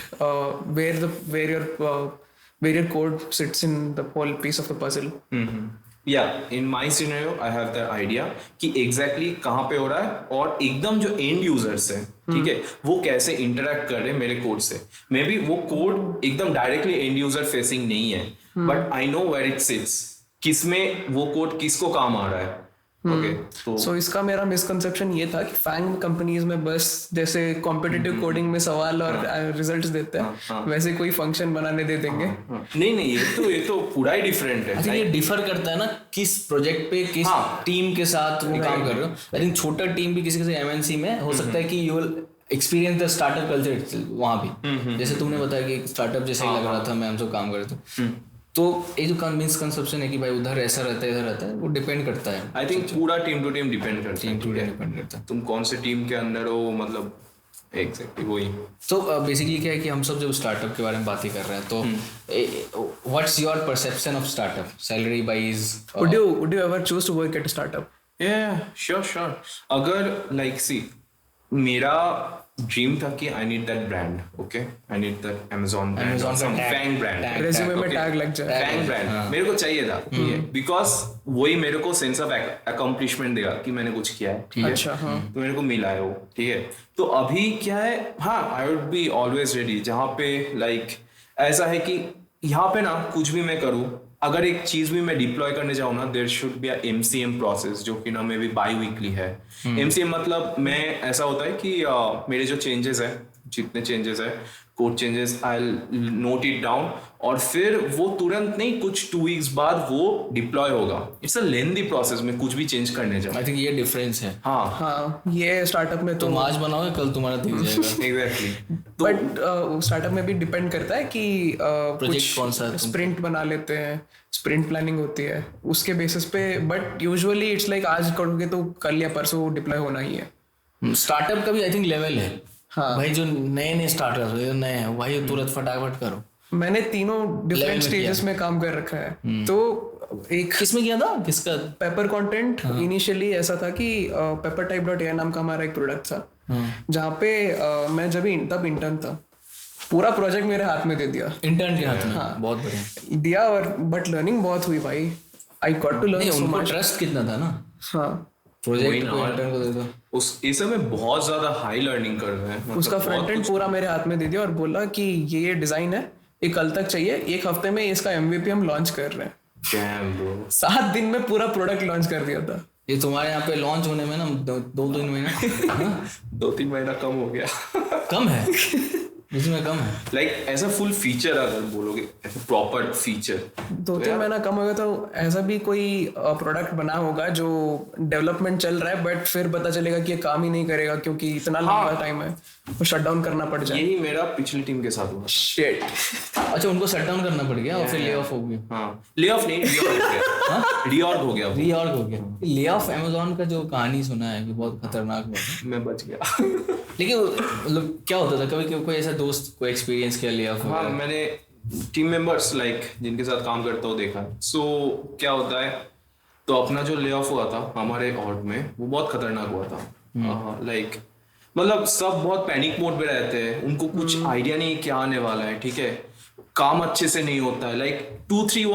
Speaker 3: where your code sits in the whole piece of the puzzle?
Speaker 2: In my scenario I have the idea कि exactly कहाँ पे हो रहा है, और एकदम जो एंड यूजर्स है, ठीक है, वो कैसे इंटरेक्ट कर रहे हैं मेरे कोड से। मे बी वो कोड एकदम डायरेक्टली एंड यूजर फेसिंग नहीं है, but I know where it sits, किसमें वो कोड किसको काम आ रहा है। ओके तो
Speaker 3: सो इसका मेरा मिसकंसेप्शन ये था कि फैंग कंपनीज में बस जैसे कॉम्पिटिटिव कोडिंग में सवाल और रिजल्ट्स देते हैं, वैसे कोई फंक्शन बनाने दे देंगे।
Speaker 2: नहीं ये तो पूरा ही डिफरेंट है।
Speaker 1: आई थिंक ये डिफर करता है ना किस प्रोजेक्ट पे किस टीम के साथ वो काम कर रहे हो। आई थिंक छोटा टीम भी किसी MNC में हो सकता है कि you will experience the startup culture वहां भी, जैसे तुमने बताया कि स्टार्टअप जैसे लग रहा था, मैं हम सब काम कर रहे थे। तो ये जो मिसकंसेप्शन है कि भाई उधर ऐसा रहता है इधर रहता है, वो डिपेंड करता है।
Speaker 2: आई थिंक पूरा टीम टू टीम डिपेंड करता है,
Speaker 1: डिपेंड करता है
Speaker 2: तुम कौन से टीम के अंदर हो, मतलब एग्जैक्टली वही।
Speaker 1: तो बेसिकली क्या है कि हम सब जब स्टार्टअप के बारे में बात ही कर रहे हैं, तो what's your perception of startup salary wise?
Speaker 3: would you ever choose to work at a startup?
Speaker 2: Sure. अगर लाइक सी मेरा ड्रीम था कि I need that brand, okay, I need that Amazon FAANG brand,
Speaker 3: resume में tag लग जाए,
Speaker 2: Fang brand मेरे को चाहिए था, बिकॉज वही मेरे को सेंस ऑफ अकम्प्लिशमेंट देगा कि मैंने कुछ किया है, ठीक है।
Speaker 3: अच्छा, हाँ।
Speaker 2: तो मेरे को मिला है वो, ठीक है। तो अभी क्या है, हाँ I would be always ready, जहाँ पे लाइक ऐसा है कि यहाँ पे ना कुछ भी मैं करूँ, अगर एक चीज भी मैं डिप्लॉय करने जाऊँ ना, there should be MCM process, जो कि ना मे बी बाई वीकली है। MCM मतलब मैं ऐसा होता है कि मेरे जो चेंजेस है, जितने चेंजेस है, code changes, I note it down, और फिर वो तुरंत नहीं, कुछ 2 weeks बाद वो डिप्लॉय होगा. इट्स अ लेंथी प्रोसेस में कुछ भी चेंज करने जाओ.
Speaker 1: आई थिंक ये डिफरेंस है.
Speaker 2: हाँ
Speaker 3: हाँ, ये स्टार्टअप में तो
Speaker 1: तुम आज बनाओगे कल तुम्हारा दिख जाएगा.
Speaker 2: एग्जैक्टली.
Speaker 3: बट स्टार्टअप में भी डिपेंड करता है कि
Speaker 1: प्रोजेक्ट कौन सा है
Speaker 3: कुछ स्प्रिंट बना लेते हैं, स्प्रिंट प्लानिंग होती है उसके बेसिस पे. बट यूजुअली इट्स लाइक आज करोगे तो कल या परसों डिप्लॉय होना ही है.
Speaker 1: स्टार्टअप का भी आई थिंक लेवल है.
Speaker 3: हाँ.
Speaker 1: भाई जो नए स्टार्टर्स हो, नए हैं, भाई तुरंत फटाफट करो.
Speaker 3: मैंने तीनों डिफरेंट
Speaker 1: में
Speaker 3: स्टेजेस में काम कर रखा है. तो एक
Speaker 1: किसमें किया था, किसका?
Speaker 3: पेपर कंटेंट इनिशियली ऐसा था कि peppertype.ai नाम का हमारा एक प्रोडक्ट था, जहाँ पे मैं जब तब इंटर्न था, पूरा प्रोजेक्ट मेरे हाथ में दे दिया.
Speaker 1: इंटर्न के हाथ में. बहुत बढ़िया
Speaker 3: दिया, और बट लर्निंग बहुत हुई भाई. I got to learn so
Speaker 1: उनको
Speaker 3: मच.
Speaker 1: ट्रस्ट कितना था ना.
Speaker 3: हाँ,
Speaker 1: प्रोजेक्ट को इंटर्न को दे दो.
Speaker 2: उस इस समय बहुत ज्यादा हाई लर्निंग कर रहे हैं. मतलब
Speaker 3: उसका
Speaker 2: बहुत
Speaker 3: फ्रंट एंड
Speaker 2: कुछ-
Speaker 3: पूरा मेरे हाथ में दे दिया और बोला कि ये डिजाइन है, ये कल तक चाहिए, 1 हफ्ते में इसका MVP हम लॉन्च कर रहे हैं.
Speaker 2: Damn, bro.
Speaker 3: 7 दिन में पूरा प्रोडक्ट लॉन्च कर दिया था.
Speaker 1: ये तुम्हारे यहाँ पे लॉन्च होने में ना 2-3 महीना
Speaker 2: 2-3 महीना कम हो गया.
Speaker 1: कम है. इसमें कम है.
Speaker 2: लाइक ऐसा फुल फीचर अगर बोलोगे, ऐसा प्रॉपर फीचर
Speaker 3: 2-3 महीना कम हो गया. तो ऐसा भी कोई प्रोडक्ट बना होगा जो डेवलपमेंट चल रहा है, बट फिर पता चलेगा कि ये काम ही नहीं करेगा क्योंकि इतना लंबा टाइम है, तो शट डाउन करना पड़ जाए.
Speaker 2: यही मेरा पिछली टीम के साथ हुआ.
Speaker 3: शिट.
Speaker 1: अच्छा, उनको शट डाउन करना पड़ गया और फिर ले ऑफ हो गया.
Speaker 2: हाँ, ले ऑफ नहीं, रीऑर्ग हो गया.
Speaker 1: रीऑर्ग हो गया. ले ऑफ अमेज़न का जो कहानी सुना है कि बहुत खतरनाक हुआ था.
Speaker 2: मैं बच गया.
Speaker 1: लेकिन मतलब क्या होता था, कभी कोई ऐसा दोस्त कोई एक्सपीरियंस किया ले ऑफ?
Speaker 2: हाँ, मैंने टीम मेंबर्स लाइक जिनके साथ काम करता हूँ देखा. सो क्या होता है, तो अपना जो ले ऑफ हुआ था हमारे ऑर्ग में, वो बहुत खतरनाक हुआ था. लाइक मतलब सब बहुत पैनिक मोड में रहते हैं, उनको कुछ आइडिया नहीं क्या आने वाला है. ठीक है, काम अच्छे से नहीं होता है. लाइक 2-3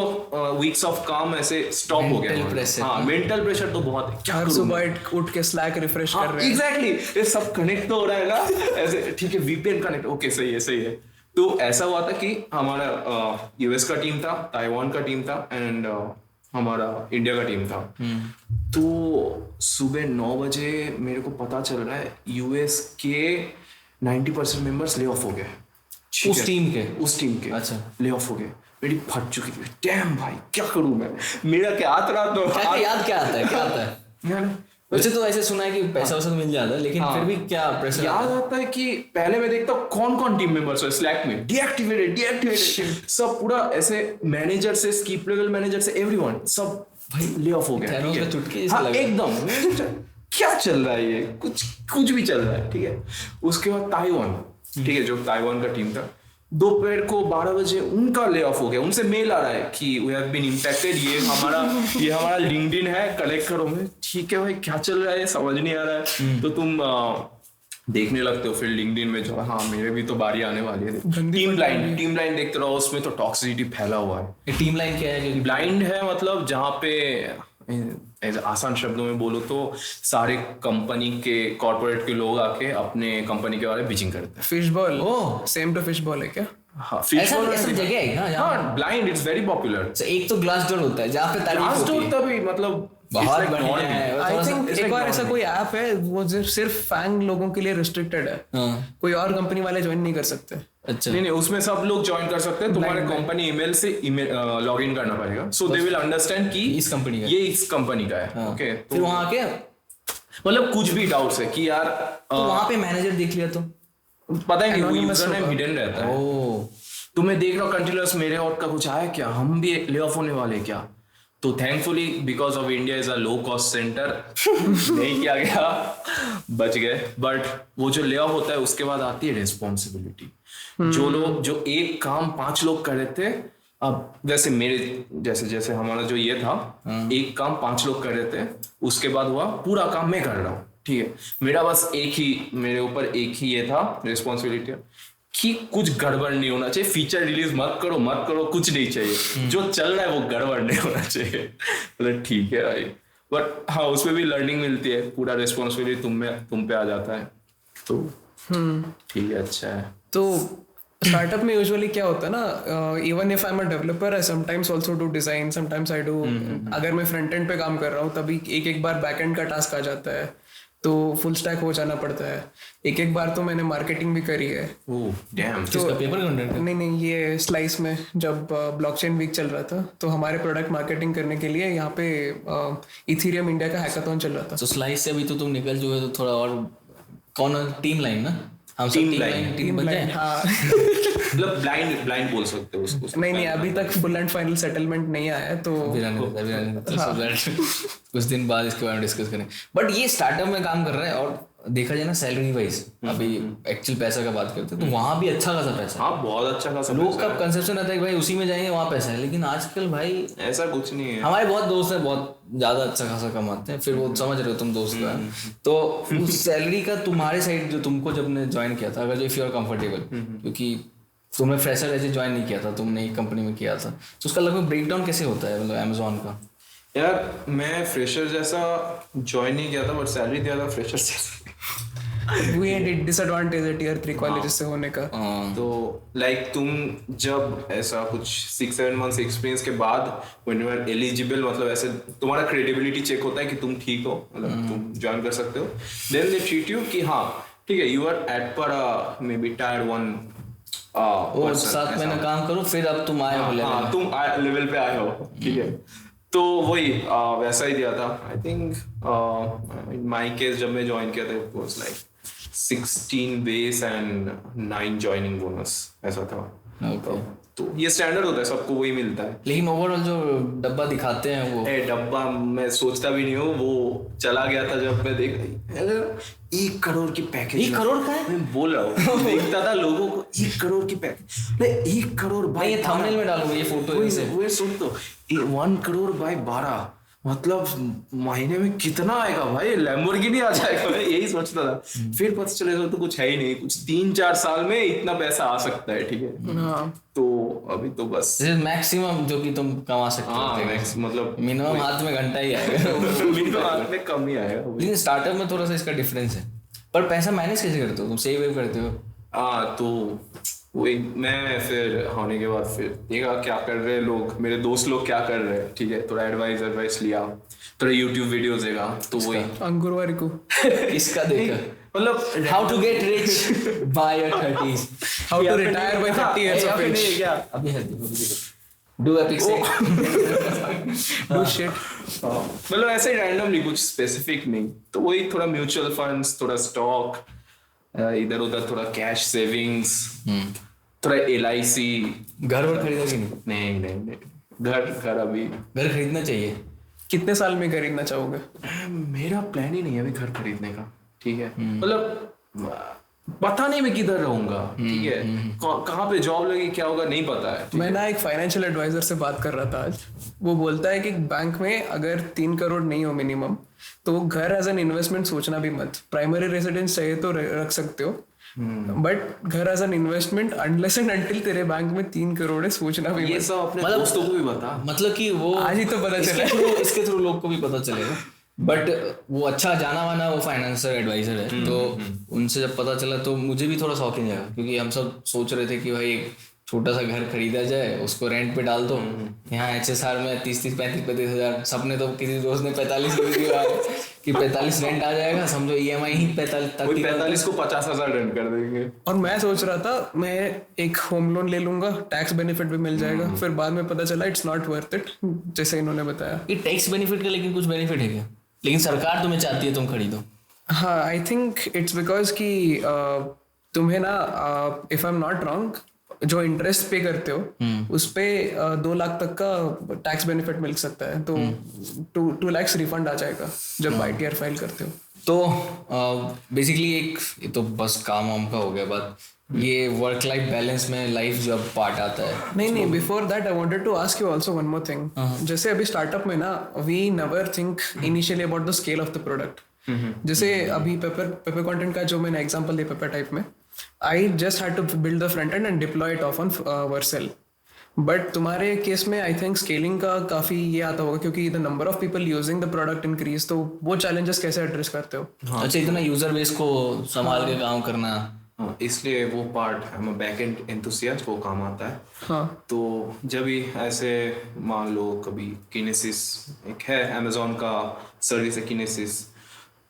Speaker 2: वीक्स ऑफ काम ऐसे स्टॉप हो गया. हाँ, मेंटल प्रेशर तो बहुत है. क्या
Speaker 3: हर
Speaker 2: करूं
Speaker 3: सुबह उठ के स्लैक रिफ्रेश कर रहे हैं.
Speaker 2: एग्जैक्टली, ये सब कनेक्ट तो हो रहा है ना ऐसे. ठीक है, VPN कनेक्ट, ओके सही है सही है. तो ऐसा हुआ था कि हमारा US का टीम था, ताइवान का टीम था, एंड हमारा इंडिया का टीम था. तो सुबह 9 बजे मेरे को पता चल रहा है US के 90% मेंबर्स ले ऑफ हो गए.
Speaker 1: उस टीम के.
Speaker 2: अच्छा, ले ऑफ हो गए. मेरी फट चुकी थी. डैम भाई, क्या करूं मैं, मेरा क्या रात
Speaker 1: क्या याद क्या आता है? वैसे तो ऐसे सुना है कि पैसा वैसा तो मिल जाता है, लेकिन फिर भी क्या प्रेशर
Speaker 2: याद आता है कि पहले मैं देखता हूँ कौन कौन टीम मेंबर्स है स्लैक में. डीएक्टिवेटेड सब, पूरा ऐसे मैनेजर से स्कीप लेवल मैनेजर से एवरीवन सब भाई ले ऑफ हो गया.
Speaker 1: थैनोस
Speaker 2: ठीक
Speaker 1: का
Speaker 2: है?
Speaker 1: चुटकी जैसा
Speaker 2: हाँ,
Speaker 1: लगा.
Speaker 2: एकदम क्या चल रहा है ये, कुछ भी चल रहा है. ठीक है, उसके बाद ताइवान, ठीक है, जो ताइवान का टीम था, दोपहर को 12 बजे उनका ले ऑफ हो गया. उनसे मेल आ रहा है कि वी हैव बीन इंपैक्टेड, ये हमारा लिंक्डइन है, कलेक्ट करो. मैं ठीक है भाई, क्या चल रहा है समझ नहीं आ रहा है. तो तुम देखने लगते हो फिर लिंक्डइन में, जो हाँ मेरे भी तो बारी आने वाली है. टीम लाइन देखते रहो, उसमें तो टॉक्सिसिटी फैला हुआ है.
Speaker 1: टीम लाइन क्या है? क्योंकि
Speaker 2: ब्लाइंड है मतलब जहाँ पे आसान शब्दों में बोलो तो सारे कंपनी के कॉर्पोरेट के लोग आके अपने कंपनी के बारे में बिचिंग करते हैं.
Speaker 3: फिशबॉल,
Speaker 1: ओह,
Speaker 3: सेम टू फिशबॉल है क्या?
Speaker 2: हाँ,
Speaker 1: ऐसा जगह है ना जहाँ?
Speaker 2: हाँ, ब्लाइंड इट्स वेरी पॉपुलर.
Speaker 1: एक तो ग्लास डोर होता है जहाँ पे तारीफ होती है.
Speaker 2: तभी मतलब
Speaker 1: बहुत बढ़िया है.
Speaker 3: आई थिंक एक और ऐसा कोई ऐप है वो सिर्फ फैंग लोगों के लिए रिस्ट्रिक्टेड है. कोई और कंपनी वाले ज्वाइन नहीं कर सकते.
Speaker 1: अच्छा,
Speaker 2: नहीं, उसमें सब लोग ज्वाइन कर सकते हैं. तुम्हारे कंपनी ईमेल से लॉग इन करना पड़ेगा. सो दे विल अंडरस्टैंड कि
Speaker 1: इस कंपनी का
Speaker 2: ये इस कंपनी का है. ओके,
Speaker 1: फिर वहाँ आके
Speaker 2: मतलब कुछ भी डाउट्स है कि यार
Speaker 1: तो वहाँ पे मैनेजर देख लिया तो
Speaker 2: पता ही नहीं, वो यूजर नेम हिडन रहता है.
Speaker 1: ओह,
Speaker 2: तो मैं देख रहा हूँ कंटिन्यूअस मेरे और का कुछ आया क्या, हम भी ले ऑफ होने वाले क्या. तो thankfully because of India is a low cost centre नहीं किया गया, बच गए. बट वो जो ले ऑफ होता है उसके बाद आती है रिस्पॉन्सिबिलिटी. जो एक काम 5 लोग कर रहे थे, अब वैसे मेरे जैसे हमारा जो ये था, एक काम 5 लोग कर रहे थे, उसके बाद हुआ पूरा काम मैं कर रहा हूँ. ठीक है, मेरे ऊपर एक ही ये था रिस्पॉन्सिबिलिटी कि कुछ गड़बड़ नहीं होना चाहिए. फीचर रिलीज मत करो, कुछ नहीं चाहिए. जो चल रहा है वो गड़बड़ नहीं होना चाहिए. मतलब ठीक है भाई, बट हाँ उसमें भी लर्निंग मिलती है. पूरा रिस्पॉन्सिबिलिटी तुम पे आ जाता है, तो ठीक है, अच्छा है.
Speaker 3: तो स्टार्टअप में यूजुअली क्या होता है ना, even if I am a developer, I sometimes also do design, sometimes I do. अगर मैं फ्रंट एंड पे काम कर रहा हूँ तभी एक बार बैक एंड का टास्क आ जाता है. तो फुल स्टैक हो जाना पड़ता है। एक एक बार तो मैंने मार्केटिंग भी करी है।
Speaker 2: Oh damn.
Speaker 1: इसका पेपर कंटेंट
Speaker 3: नहीं, ये स्लाइस में जब ब्लॉकचेन वीक चल रहा था तो हमारे प्रोडक्ट मार्केटिंग करने के लिए यहाँ पे इथीरियम इंडिया का हैकाथॉन चल रहा था।
Speaker 1: तो स्लाइस से अभी तो तुम निकल चुके हो, तो थोड़ा और कौन टीम लाइन ना, हम सब
Speaker 2: Team
Speaker 1: team
Speaker 2: line.
Speaker 1: Line team बन जाए।
Speaker 3: हाँ
Speaker 2: मतलब ब्लाइंड बोल सकते हो उसको।
Speaker 3: नहीं, अभी तक फुल एंड फाइनल सेटलमेंट नहीं आया है तो
Speaker 1: कुछ दिन बाद इसके बारे में डिस्कस करें। बट ये स्टार्टअप में काम कर रहा है, और देखा जाए ना सैलरी वाइज, अभी एक्चुअल पैसा का बात करते हैं तो वहां भी अच्छा खासा पैसा है।
Speaker 2: हाँ बहुत अच्छा खासा
Speaker 1: लोग
Speaker 2: पैसा
Speaker 1: का
Speaker 2: है।
Speaker 1: कंसेप्शन रहता है कि भाई उसी में जाएंगे वहां पैसा है, लेकिन आजकल भाई
Speaker 2: ऐसा कुछ नहीं है।
Speaker 1: हमारे बहुत दोस्त हैं बहुत ज्यादा अच्छा खासा कमाते हैं, फिर वो समझ रहे हो तुम दोस्त का, तो उस सैलरी का तुम्हारे साइड जो तुमको जब ने ज्वाइन किया था, अगर जो इफ यू आर कंफर्टेबल, क्योंकि तुमने फ्रेशर ऐसे ज्वाइन नहीं किया था, तुमने एक कंपनी में किया था, तो उसका लगभग ब्रेकडाउन कैसे होता है मतलब अमेजोन का?
Speaker 2: यार मैं फ्रेशर जैसा ज्वाइन नहीं किया था, बट सैलरी दिया था फ्रेशर से।
Speaker 3: we had डिसएडवांटेज है टियर 3 कॉलेजेस से होने का।
Speaker 2: तो लाइक तुम जब ऐसा कुछ 6-7 मंथ्स एक्सपीरियंस के बाद व्हेन यू आर एलिजिबल, मतलब ऐसे तुम्हारा क्रेडिबिलिटी चेक होता है कि तुम ठीक हो, मतलब तुम ज्वाइन कर सकते हो, देन दे ट्रीट यू कि हाँ ठीक है यू आर एट पर मे बी टायर 1
Speaker 1: वो 7 महीने काम करो फिर अब तुम आए हो
Speaker 2: हाँ
Speaker 1: लेवल।
Speaker 2: तुम लेवल पे आए हो, ठीक है। तो वही वैसा ही दिया था। I think in my case जब मैं ज्वाइन किया था it was like 16 base and 9 joining bonus ऐसा था।
Speaker 1: Okay.
Speaker 2: तो ये स्टैंडर्ड होता है, सबको वही मिलता है।
Speaker 1: लेकिन ओवरऑल जो डब्बा दिखाते हैं वो
Speaker 2: डब्बा मैं सोचता भी नहीं हूँ, वो चला गया था जब मैं देख 1 करोड़ की पैकेज।
Speaker 1: 1 करोड़ का है?
Speaker 2: मैं बोल रहा हूँ देखता था लोगों को 1 करोड़ की पैकेज, 1 करोड़
Speaker 1: भाई ये थंबनेल में डालूंगा ये फोटो इसे।
Speaker 2: वो सुन तो 1 करोड़ बाय 12 मतलब महीने में कितना आएगा भाई, लैम्बोर्गिनी आ जाएगा। मैं यही सोचता था, फिर पता चलेगा तो कुछ है ही नहीं, कुछ 3-4 साल में इतना पैसा आ सकता है, ठीक है।
Speaker 3: हाँ
Speaker 2: तो अभी तो बस
Speaker 1: मैक्सिमम जो कि तुम कमा सकते हो,
Speaker 2: मतलब
Speaker 1: मिनिमम हाथ में घंटा ही आएगा।
Speaker 2: मिनिमम हाथ में कम ही आएगा।
Speaker 1: लेकिन स्टार्टअप में थोड़ा सा इसका डिफरेंस है। पर पैसा मैनेज कैसे करते हो तुम, सेव वेव करते हो?
Speaker 2: तो वही मैं फिर होने के बाद फिर देखा क्या कर रहे हैं लोग, मेरे दोस्त लोग क्या कर रहे हैं, ठीक है, थोड़ा एडवाइस लिया, थोड़ा यूट्यूब वीडियोस देखा, तो वही
Speaker 3: अंकुर वारिकू
Speaker 1: इसका देखा
Speaker 2: मतलब
Speaker 1: how to get rich by your 30s,
Speaker 3: how to retire by 30 years of age,
Speaker 2: क्या
Speaker 1: अभी है डू एपिक से
Speaker 3: डू शिट।
Speaker 2: मतलब ऐसे रैंडमली कुछ स्पेसिफिक नहीं, तो वही थोड़ा म्यूचुअल फंड्स, थोड़ा स्टॉक, इधर उधर थोड़ा कैश सेविंग्स, थोड़ा LIC।
Speaker 1: घर वर खरीदा कि नहीं?
Speaker 2: नहीं घर अभी
Speaker 1: घर खरीदना चाहिए।
Speaker 3: कितने साल में खरीदना चाहोगे?
Speaker 2: मेरा प्लान ही नहीं है अभी घर खरीदने का, ठीक है। मतलब पता नहीं मैं किधर रहूंगा, ठीक है, कहाँ पे जॉब लगी क्या होगा नहीं पता है।
Speaker 3: मैं ना एक फाइनेंशियल एडवाइजर से बात कर रहा था आज। वो बोलता है कि बैंक में अगर 3 करोड़ नहीं हो मिनिमम तो घर एज एन इन्वेस्टमेंट सोचना भी मत। प्राइमरी रेसिडेंस चाहिए तो रख सकते हो, बट घर as an investment unless and until तेरे बैंक में 3 करोड़ है सोचना भी
Speaker 2: ये
Speaker 3: मत।
Speaker 2: सब अपने
Speaker 1: मतलब-
Speaker 2: दोस्तों को भी बता।
Speaker 1: मतलब कि वो
Speaker 3: आज ही तो पता चला।
Speaker 1: इसके थ्रू लोग को भी पता चलेगा। बट वो अच्छा जाना माना वो फाइनेंशियल एडवाइजर है, तो उनसे जब पता चला तो मुझे भी थोड़ा शौक ही जाएगा, क्योंकि हम सब सोच रहे थे कि भाई एक छोटा सा घर खरीदा जाए, उसको रेंट पे डाल दो। यहाँ HSR में 30-35 हज़ार, सबने तो किसी दोस्त ने 45 कर दिया कि 45 रेंट आ जाएगा, समझो EMI ही
Speaker 2: 45 को 50,000 रेंट कर देंगे।
Speaker 3: और मैं सोच रहा था मैं एक होम लोन ले लूंगा, टैक्स बेनिफिट भी मिल जाएगा। फिर बाद में पता चला इट्स नॉट वर्थ इट, जैसे इन्होंने बताया।
Speaker 1: ये टैक्स बेनिफिट का लेकिन कुछ बेनिफिट है क्या? लेकिन सरकार तुम्हें चाहती है तुम खरीदो।
Speaker 3: हाँ, आई थिंक इट्स बिकॉज कि तुम्हें ना if I am not wrong जो इंटरेस्ट पे करते हो उस पे 2 लाख तक का टैक्स बेनिफिट मिल सकता है, तो 2 लाख रिफंड आ जाएगा जब ITR फाइल करते हो।
Speaker 1: तो बेसिकली ये तो बस काम वाम का हो गया बात। ये वर्क लाइफ बैलेंस में लाइफ जब पार्ट आता है।
Speaker 3: नहीं, before that I wanted to ask you also one more thing. जैसे अभी स्टार्टअप में ना we never think initially about the scale of the product. जैसे अभी पेपर कंटेंट का जो मैंने एग्जांपल दिया पेपर टाइप में, I just had to build the front end and deploy it off on Vercel. But तुम्हारे केस में I think scaling का काफी ये आता होगा, क्योंकि the number of people using the product increase, तो वो चैलेंजेस कैसे एड्रेस करते हो?
Speaker 1: अच्छा, इतना यूजर बेस को संभाल के काम करना।
Speaker 2: हाँ, इसलिए वो पार्ट हम बैकएंड एंथुसियास्ट वो काम आता है।
Speaker 3: हाँ,
Speaker 2: तो जब भी ऐसे मान लो कभी किनेसिस एक है अमेजोन का सर्विस है किनेसिस,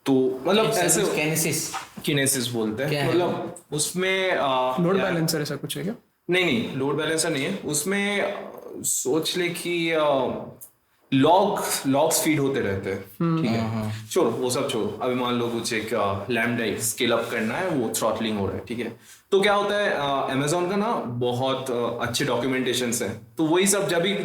Speaker 2: तो मतलब ऐसे
Speaker 1: Kinesis
Speaker 2: किनेसिस बोलते
Speaker 1: क्या
Speaker 2: हैं,
Speaker 1: है?
Speaker 2: मतलब उसमें
Speaker 3: लोड बैलेंसर ऐसा कुछ है क्या?
Speaker 2: नहीं लोड बैलेंसर नहीं है उसमें। सोच ले कि लॉग्स फीड होते रहते हैं, ठीक है, छोड़ो वो सब छोड़ो। अभी मान लो कुछ एक लैम्डा स्केल अप करना है, वो थ्रॉटलिंग हो रहा है, ठीक है। तो क्या होता है, अमेजोन का ना बहुत अच्छे डॉक्यूमेंटेशन है, तो वही सब जब भी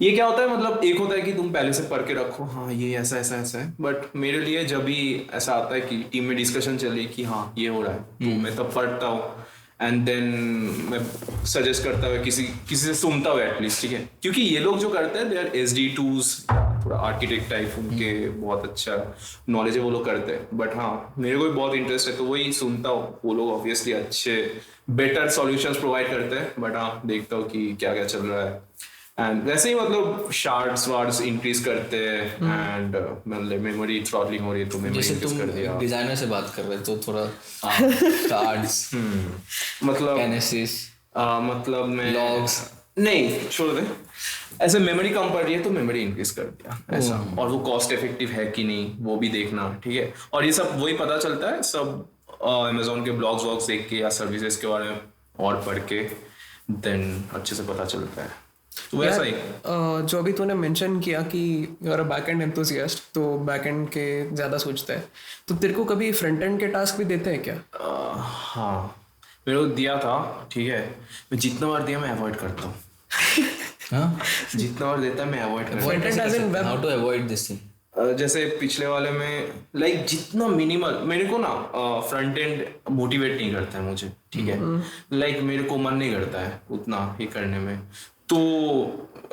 Speaker 2: ये क्या होता है, मतलब एक होता है कि तुम पहले से पढ़ के रखो, हाँ ये ऐसा ऐसा ऐसा है, बट मेरे लिए जब भी ऐसा आता है कि टीम में डिस्कशन चले कि हाँ ये हो रहा है, तो मैं तब पढ़ता हूँ एंड देन मैं सजेस्ट करता हूँ, किसी से सुनता हूँ एटलीस्ट, ठीक है। क्योंकि ये लोग जो करते हैं दे आर SD2s, थोड़ा आर्किटेक्ट टाइप, उनके बहुत अच्छा नॉलेज है, वो लोग करते हैं। बट हाँ मेरे को भी बहुत इंटरेस्ट है, तो वही सुनता हूँ। वो लोग ऑब्वियसली अच्छे बेटर सॉल्यूशंस प्रोवाइड करते हैं, बट हाँ देखता हूँ कि क्या क्या चल रहा है। एंड वैसे ही मतलब शार्ड्स इंक्रीज करते हैं एंड मतलब मेमोरी थ्रॉटलिंग हो रही है तो मेमोरी
Speaker 1: जैसे
Speaker 2: इंक्रीज कर दिया।
Speaker 1: तुम डिजाइनर से बात कर रहे तो थोड़ा कार्ड्स
Speaker 2: मतलब
Speaker 1: Kinesis
Speaker 2: मतलब मैं
Speaker 1: Logs।
Speaker 2: नहीं छोड़ दे, ऐसे मेमोरी कम पड़ रही है तो मेमोरी इंक्रीज कर दिया ऐसा, और वो कॉस्ट इफेक्टिव है कि नहीं वो भी देखना, ठीक है। और ये सब वही पता चलता है सब अमेजोन के ब्लॉग्स वॉग्स देख के या सर्विसेज के बारे में और पढ़ के, देन अच्छे से पता चलता है। तो वैसा ही
Speaker 3: जो अभी तूने मेंशन किया कि you are a backend enthusiast, तो बैकएंड के ज्यादा सोचता है, तो तेरे को कभी फ्रंट एंड के टास्क भी देते हैं क्या?
Speaker 2: हाँ मेरे को दिया था, ठीक है। मैं जितना बार दिया मैं अवॉइड करता हूँ
Speaker 1: हाँ
Speaker 2: जितना बार देता है मैं अवॉइड करता
Speaker 3: Front end as in web?
Speaker 1: How to avoid this thing?
Speaker 2: हूँ। जैसे पिछले वाले में लाइक जितना मिनिमल, मेरे को ना फ्रंट एंड मोटिवेट नहीं करता है मुझे, ठीक है। लाइक मेरे को मन नहीं करता है उतना ही करने में, तो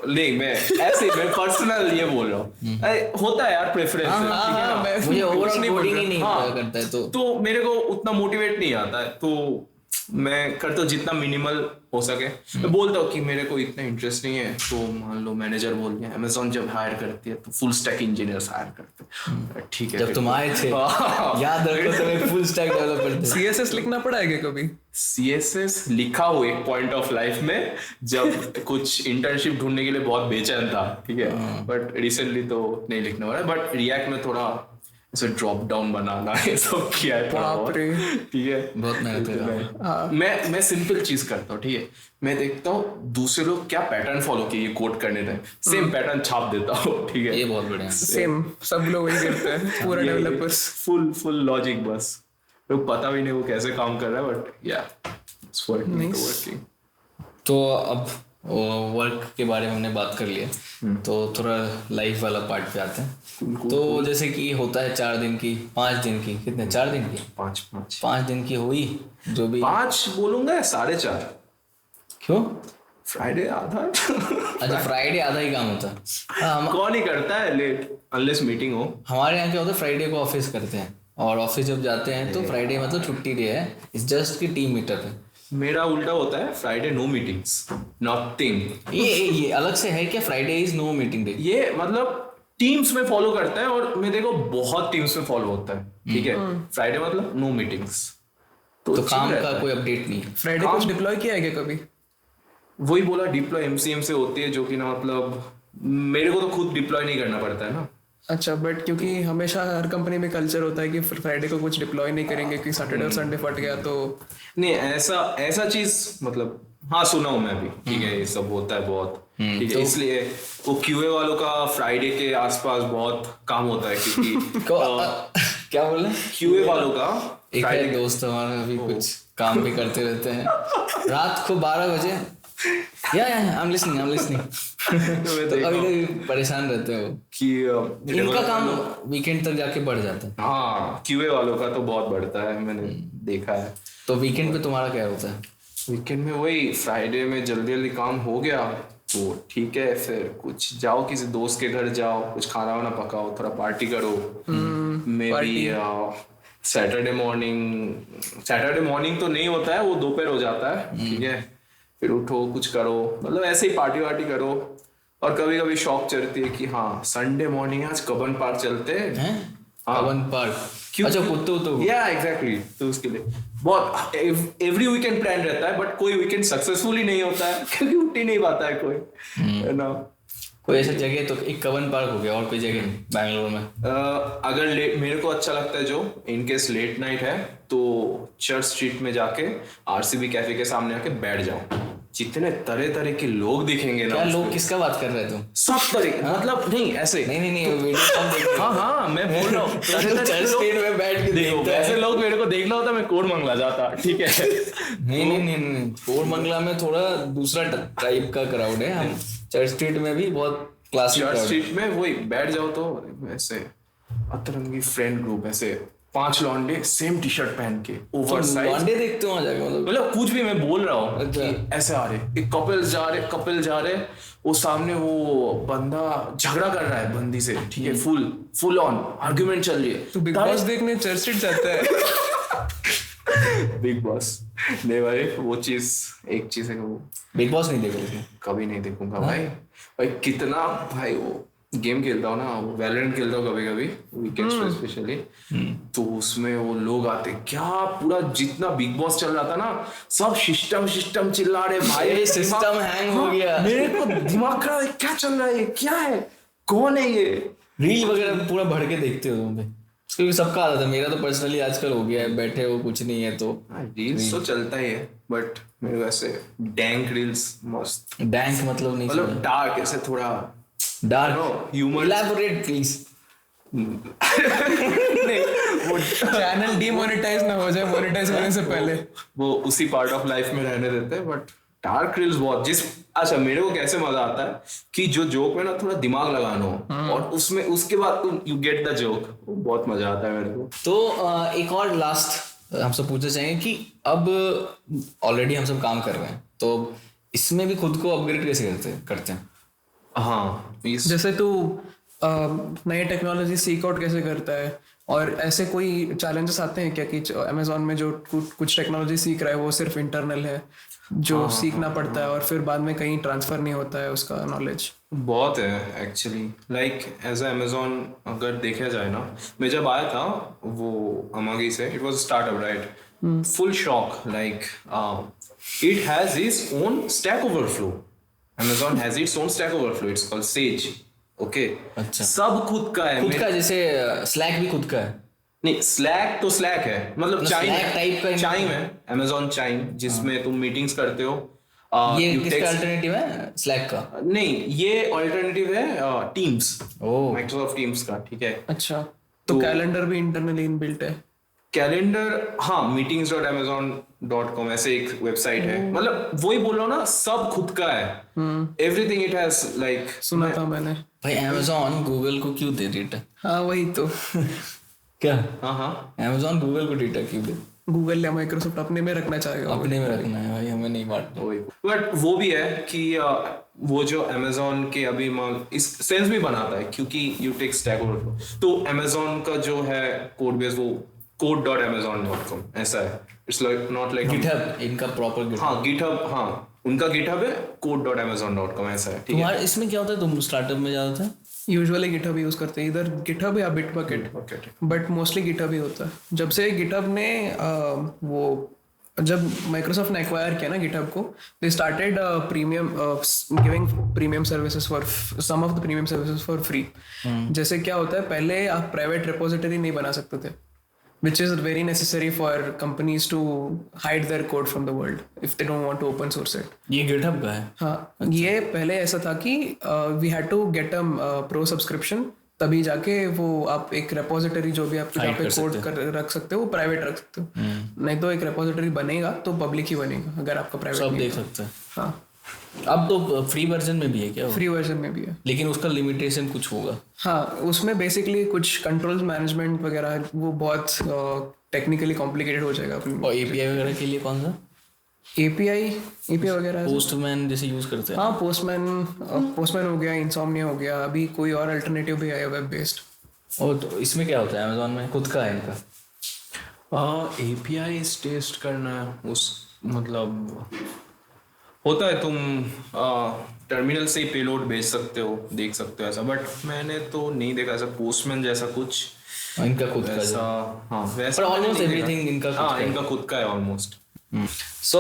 Speaker 2: नहीं मैं पर्सनल ये बोल रहा हूँ, होता है यार प्रेफरेंस, ठीक है ना।
Speaker 1: मुझे ओवरऑल
Speaker 2: नहीं बोल
Speaker 1: कोडिंग
Speaker 2: रहा।
Speaker 1: ही नहीं
Speaker 2: हाँ,
Speaker 1: करता है
Speaker 2: तो मेरे को उतना मोटिवेट नहीं आता है, तो मैं करता हूँ जितना मिनिमल हो सके। मैं बोलता हूँ कि मेरे को इतना इंटरेस्ट नहीं है, तो मान लो मैनेजर बोल दिया, अमेजोन जब हायर करती है तो फुल स्टैक इंजीनियर्स हायर करते हैं, ठीक है।
Speaker 1: जब तुम आए थे याद रखो तुम्हें फुल स्टैक डेवलपर थे।
Speaker 3: CSS लिखना पड़ा है क्या कभी?
Speaker 2: CSS लिखा हुआ एक पॉइंट ऑफ लाइफ में, जब कुछ इंटर्नशिप ढूंढने के लिए बहुत बेचैन था, ठीक है। बट रिसेंटली तो नहीं लिखना हो रहा है, बट रिएक्ट में थोड़ा ऐसे ड्रॉप डाउन बनाना ये सब किया है थोड़ा बहुत, ठीक है।
Speaker 1: बहुत मेहनत है।
Speaker 2: मैं सिंपल चीज करता हूँ, ठीक है। मैं देखता हूँ दूसरे लोग क्या पैटर्न फॉलो किए ये कोड करने में, सेम पैटर्न छाप देता हूँ, ठीक है।
Speaker 1: ये बहुत बढ़िया।
Speaker 3: सेम सब लोग वही करते हैं, पूरा डेवलपर्स
Speaker 2: फुल लॉजिक, बस लोग पता भी नहीं वो कैसे काम कर रहा है, बट या इट्स वर्किंग।
Speaker 1: तो अब वर्क के बारे में हमने बात कर लिया, तो थोड़ा लाइफ वाला पार्ट पे आते हैं। तो जैसे कि होता है 4 दिन की 5 दिन की, कितने 4 दिन की 5 दिन की हुई जो भी
Speaker 2: 5 बोलूंगा 4.5।
Speaker 1: क्यों?
Speaker 2: फ्राइडे आधा
Speaker 1: अच्छा फ्राइडे आधा ही काम होता है। हाँ,
Speaker 2: कौन ही करता है लेट अनलेस मीटिंग हो।
Speaker 1: हमारे यहाँ क्या होता है, फ्राइडे को ऑफिस करते हैं, और ऑफिस जब जाते हैं तो फ्राइडे मतलब छुट्टी डे है, इट्स जस्ट की टीम मीटअप है।
Speaker 2: मेरा उल्टा होता है, फ्राइडे नो मीटिंग्स नथिंग।
Speaker 1: ये अलग से है क्या? Friday is no meeting day.
Speaker 2: ये मतलब टीम्स में फॉलो करता है, और मैं देखो बहुत टीम्स में फॉलो होता है, ठीक है। फ्राइडे मतलब नो मीटिंग्स,
Speaker 1: तो
Speaker 2: chill
Speaker 1: काम
Speaker 2: रहता
Speaker 1: का
Speaker 2: है।
Speaker 1: कोई अपडेट नहीं है।
Speaker 3: फ्राइडे कुछ डिप्लॉय किया है क्या कभी?
Speaker 2: वही बोला डिप्लॉय MCM से होती है, जो कि ना मतलब मेरे को तो खुद डिप्लॉय नहीं करना पड़ता है ना।
Speaker 3: अच्छा, बट क्योंकि हमेशा हर कंपनी में कल्चर होता है कि फ्राइडे को कुछ डिप्लॉय नहीं करेंगे कि सैटरडे और संडे फट गया तो।
Speaker 2: नहीं ऐसा चीज मतलब हाँ सुना हूं मैं भी, ठीक है। ये सब होता है बहुत, ठीक है। इसलिए वो QA वालों का फ्राइडे के आसपास बहुत काम होता है, क्योंकि
Speaker 1: क्या बोल रहे?
Speaker 2: QA वालों का
Speaker 1: एक है दोस्त हमारा अभी कुछ काम भी करते रहते हैं रात को 12 बजे। या आई एम लिसनिंग तो अभी परेशान रहते हो
Speaker 2: कि
Speaker 1: इनका काम वीकेंड तक जाके बढ़ जाता है।
Speaker 2: हाँ QA वालों का तो बहुत बढ़ता है, मैंने देखा है।
Speaker 1: तो वीकेंड पे तुम्हारा क्या होता है?
Speaker 2: वीकेंड में वही फ्राइडे में जल्दी काम हो गया तो ठीक है, फिर कुछ जाओ किसी दोस्त के घर जाओ, कुछ खाना वाना पकाओ, थोड़ा पार्टी करो। मे बी सैटरडे मॉर्निंग तो नहीं होता है, वो दोपहर हो जाता है, ठीक है। फिर उठो कुछ करो, मतलब ऐसे ही पार्टी वार्टी करो। और कभी कभी शौक चढ़ती है कि हाँ संडे मॉर्निंग आज कबन पार्क चलते हैं।
Speaker 1: Cubbon park? अच्छा कुत्ते तो
Speaker 2: या एग्जैक्टली, तो उसके लिए बहुत एवरी वीकेंड प्लान रहता है, बट कोई वीकेंड सक्सेसफुल ही नहीं होता है क्योंकि उठ ही नहीं पाता है कोई, है ना।
Speaker 1: कोई ऐसा जगह तो एक कवन पार्क हो गया, और कोई जगह नहीं बैंगलोर में?
Speaker 2: अगर मेरे को अच्छा लगता है जो इनकेस लेट नाइट है तो चर्च स्ट्रीट में जाके आरसीबी कैफे के सामने आके बैठ जाओ। जितने तरह तरह के लोग दिखेंगे ना,
Speaker 1: क्या लोग, किसका बात कर रहे हो तुम?
Speaker 2: सब तरह, मतलब नहीं ऐसे
Speaker 1: नहीं वीडियो कॉल देख रहे हो?
Speaker 2: हाँ मैं बोल रहा हूँ
Speaker 1: चर्च स्ट्रीट में बैठ के
Speaker 2: देखो
Speaker 1: देखता है।
Speaker 2: ऐसे लोग मेरे को देखना होता मैं कोड मंगला जाता, ठीक है।
Speaker 1: नहीं कोरमंगला में थोड़ा दूसरा टाइप का क्राउड है, हम चर्च स्ट्रीट में भी बहुत क्लासिक
Speaker 2: चर्च
Speaker 1: क्राउड।
Speaker 2: स्ट्रीट में वही बैठ जाओ तो ऐसे अतरंगी फ्रेंड ग्रुप, ऐसे 5 लौंडे सेम टी शर्ट पहन के ओवर साइज,
Speaker 1: लौंडे देखते हो वहाँ जाके?
Speaker 2: मतलब कुछ भी मैं बोल रहा हूँ
Speaker 1: अच्छा।
Speaker 2: कि ऐसे आ रहे, एक कपल जा रहे, वो सामने वो बंदा झगड़ा कर रहा है बंदी से, ठीक है, फुल ऑन आर्गुमेंट चल रही है।
Speaker 3: तो बिग बॉस देखने चर्च स्ट्रीट जाता है?
Speaker 2: बिग बॉस नहीं भाई, वो चीज एक चीज है, वो
Speaker 1: बिग बॉस नहीं देख रहे?
Speaker 2: कभी नहीं देखूंगा भाई कितना भाई वो गेम खेलता हूँ ना, वैलोरेंट खेलता हूँ कभी कभी वीकेंड्स पे स्पेशली, तो उसमें वो लोग आते क्या, पूरा जितना बिग बॉस चल रहा था ना, सब सिस्टम चिल्ला रहे भाई,
Speaker 1: सिस्टम हैंग हो गया।
Speaker 2: मेरे को दिमाग खराब है, क्या चल रहा है, क्या है, कौन है ये?
Speaker 1: रील वगैरह पूरा भर के देखते हो तुम? क्योंकि सबका आदत है, मेरा तो पर्सनली आजकल हो गया है, बैठे हो कुछ नहीं है तो
Speaker 2: रील्स तो चलता ही है, बट मेरे को ऐसे डैंक रील्स मस्त,
Speaker 1: डैंक मतलब नहीं,
Speaker 2: मतलब डार्क ऐसे थोड़ा
Speaker 1: डार्क
Speaker 2: ह्यूमर,
Speaker 1: इलैबोरेट प्लीज।
Speaker 2: वो
Speaker 3: चैनल डीमोनेटाइज ना हो जाए मोनेटाइज होने से पहले।
Speaker 2: वो उसी पार्ट ऑफ लाइफ में रहने देते हैं, बट डार्क रील्स बहुत अच्छा मेरे को कैसे मजा आता है कि जो जोक में ना थोड़ा दिमाग लगाना हो और उसमें उसके बाद तुम यू गेट द जोक, बहुत मजा आता है मेरे को।
Speaker 1: तो एक और लास्ट हमसे पूछना चाहेंगे कि अब ऑलरेडी हम सब काम कर रहे हैं, तो इसमें भी खुद को अपग्रेड कैसे करते हैं?
Speaker 2: हाँ
Speaker 3: जैसे तू नई टेक्नोलॉजी सीक आउट कैसे करता है, और ऐसे कोई चैलेंजेस आते हैं क्या कि अमेजोन में जो कुछ टेक्नोलॉजी सीख रहा है वो सिर्फ इंटरनल है, जो सीखना पड़ता है और फिर बाद में कहीं ट्रांसफर नहीं होता है उसका नॉलेज?
Speaker 2: बहुत है एक्चुअली, लाइक एज अमेजोन अगर देखा जाए ना, मैं जब आया था वो अमागी से, it was startup right, full shock, like it has its own stack overflow, Amazon has its own Stack Overflow, it's called Sage, okay?
Speaker 1: अच्छा,
Speaker 2: सब खुद का है,
Speaker 1: खुद का, जैसे Slack भी खुद का है?
Speaker 2: नहीं Slack तो Slack है, मतलब
Speaker 1: Slack type का
Speaker 2: Chime है, Amazon Chime, जिसमें तुम मीटिंग्स करते हो।
Speaker 1: ये किसका अल्टरनेटिव है Slack का?
Speaker 2: नहीं, ये अल्टरनेटिव है Teams,
Speaker 1: Microsoft
Speaker 2: Teams का, ठीक है।
Speaker 3: अच्छा, तो कैलेंडर भी इंटरनली इनबिल्ट है?
Speaker 2: कैलेंडर हाँ, meetings.amazon.com ऐसे एक वेबसाइट है, मतलब वही बोल रहा हूँ ना, सब खुद का है, एवरीथिंग इट हैज, लाइक
Speaker 3: सुना था मैंने।
Speaker 1: भाई Amazon गूगल को क्यों दे डेटा?
Speaker 3: हाँ वही तो।
Speaker 1: क्या?
Speaker 2: हाँ
Speaker 1: Amazon गूगल को डेटा क्यों दे?
Speaker 3: गूगल या माइक्रोसॉफ्ट अपने में रखना चाहेगा,
Speaker 1: अपने में रखना है भाई, हमें नहीं बांटना।
Speaker 2: बट वो भी है कि वो जो Amazon के अभी इस सेंस भी बनाता है, क्योंकि यू टेक स्टैक ओवरफ्लो, तो Amazon का जो है कोड बेस वो code.amazon.com ऐसा है, it's like not like
Speaker 1: GitHub इनका प्रॉपर GitHub।
Speaker 2: हाँ GitHub, हाँ उनका GitHub है code.amazon.com ऐसा है, ठीक है।
Speaker 1: तुम्हारा इसमें क्या होता है, तुम स्टार्टअप में जाते हैं?
Speaker 3: यूजुअली गिटहब यूज करते हैं, इधर गिटहब या बिटबकेट, बट मोस्टली गिटहब ही होता है। जब से गिटहब ने वो जब माइक्रोसॉफ्ट ने एक्वायर किया ना गिटहब को, they started premium giving premium services for some of the premium services for free. जैसे क्या होता है, पहले आप प्राइवेट रिपोजिटरी नहीं बना सकते थे, which is very necessary for companies to hide their code from the world if they don't want to open source it.
Speaker 1: ये GitHub का है?
Speaker 3: हाँ, ये पहले ऐसा था कि we had to get a pro subscription, तभी जाके वो आप एक repository जो भी आप जहाँ पे कोड रख सकते हो वो प्राइवेट रख सकते हो, नहीं तो एक repository बनेगा तो पब्लिक ही बनेगा अगर आपका प्राइवेट
Speaker 1: सब देख सकते हैं।
Speaker 3: हाँ,
Speaker 1: अब तो फ्री वर्जन में भी है क्या?
Speaker 3: फ्री वर्जन में भी है,
Speaker 1: लेकिन उसका लिमिटेशन कुछ होगा?
Speaker 3: हाँ, उसमें बेसिकली कुछ कंट्रोल्स मैनेजमेंट वगैरह वो बहुत टेक्निकली कॉम्प्लिकेटेड हो जाएगा।
Speaker 1: और API वगैरह के लिए कौन सा?
Speaker 3: API वगैरह
Speaker 1: पोस्टमैन जैसे यूज करते हैं?
Speaker 3: हाँ, पोस्टमैन हो गया, इंसोम्निया हो गया, अभी कोई और अल्टरनेटिव भी आया वेब बेस्ड।
Speaker 1: और तो इसमें क्या होता है Amazon में? खुद का है इनका?
Speaker 2: API टेस्ट करना है उस, मतलब होता है तुम टर्मिनल से ही पेलोड भेज सकते हो, देख सकते हो ऐसा, बट मैंने तो नहीं देखा ऐसा पोस्टमैन जैसा कुछ।
Speaker 1: इनका खुद का
Speaker 2: वैसा, हाँ वैसा
Speaker 1: पर ऑलमोस्ट एवरीथिंग इनका खुद का है।
Speaker 2: इनका खुद का है ऑलमोस्ट।
Speaker 1: सो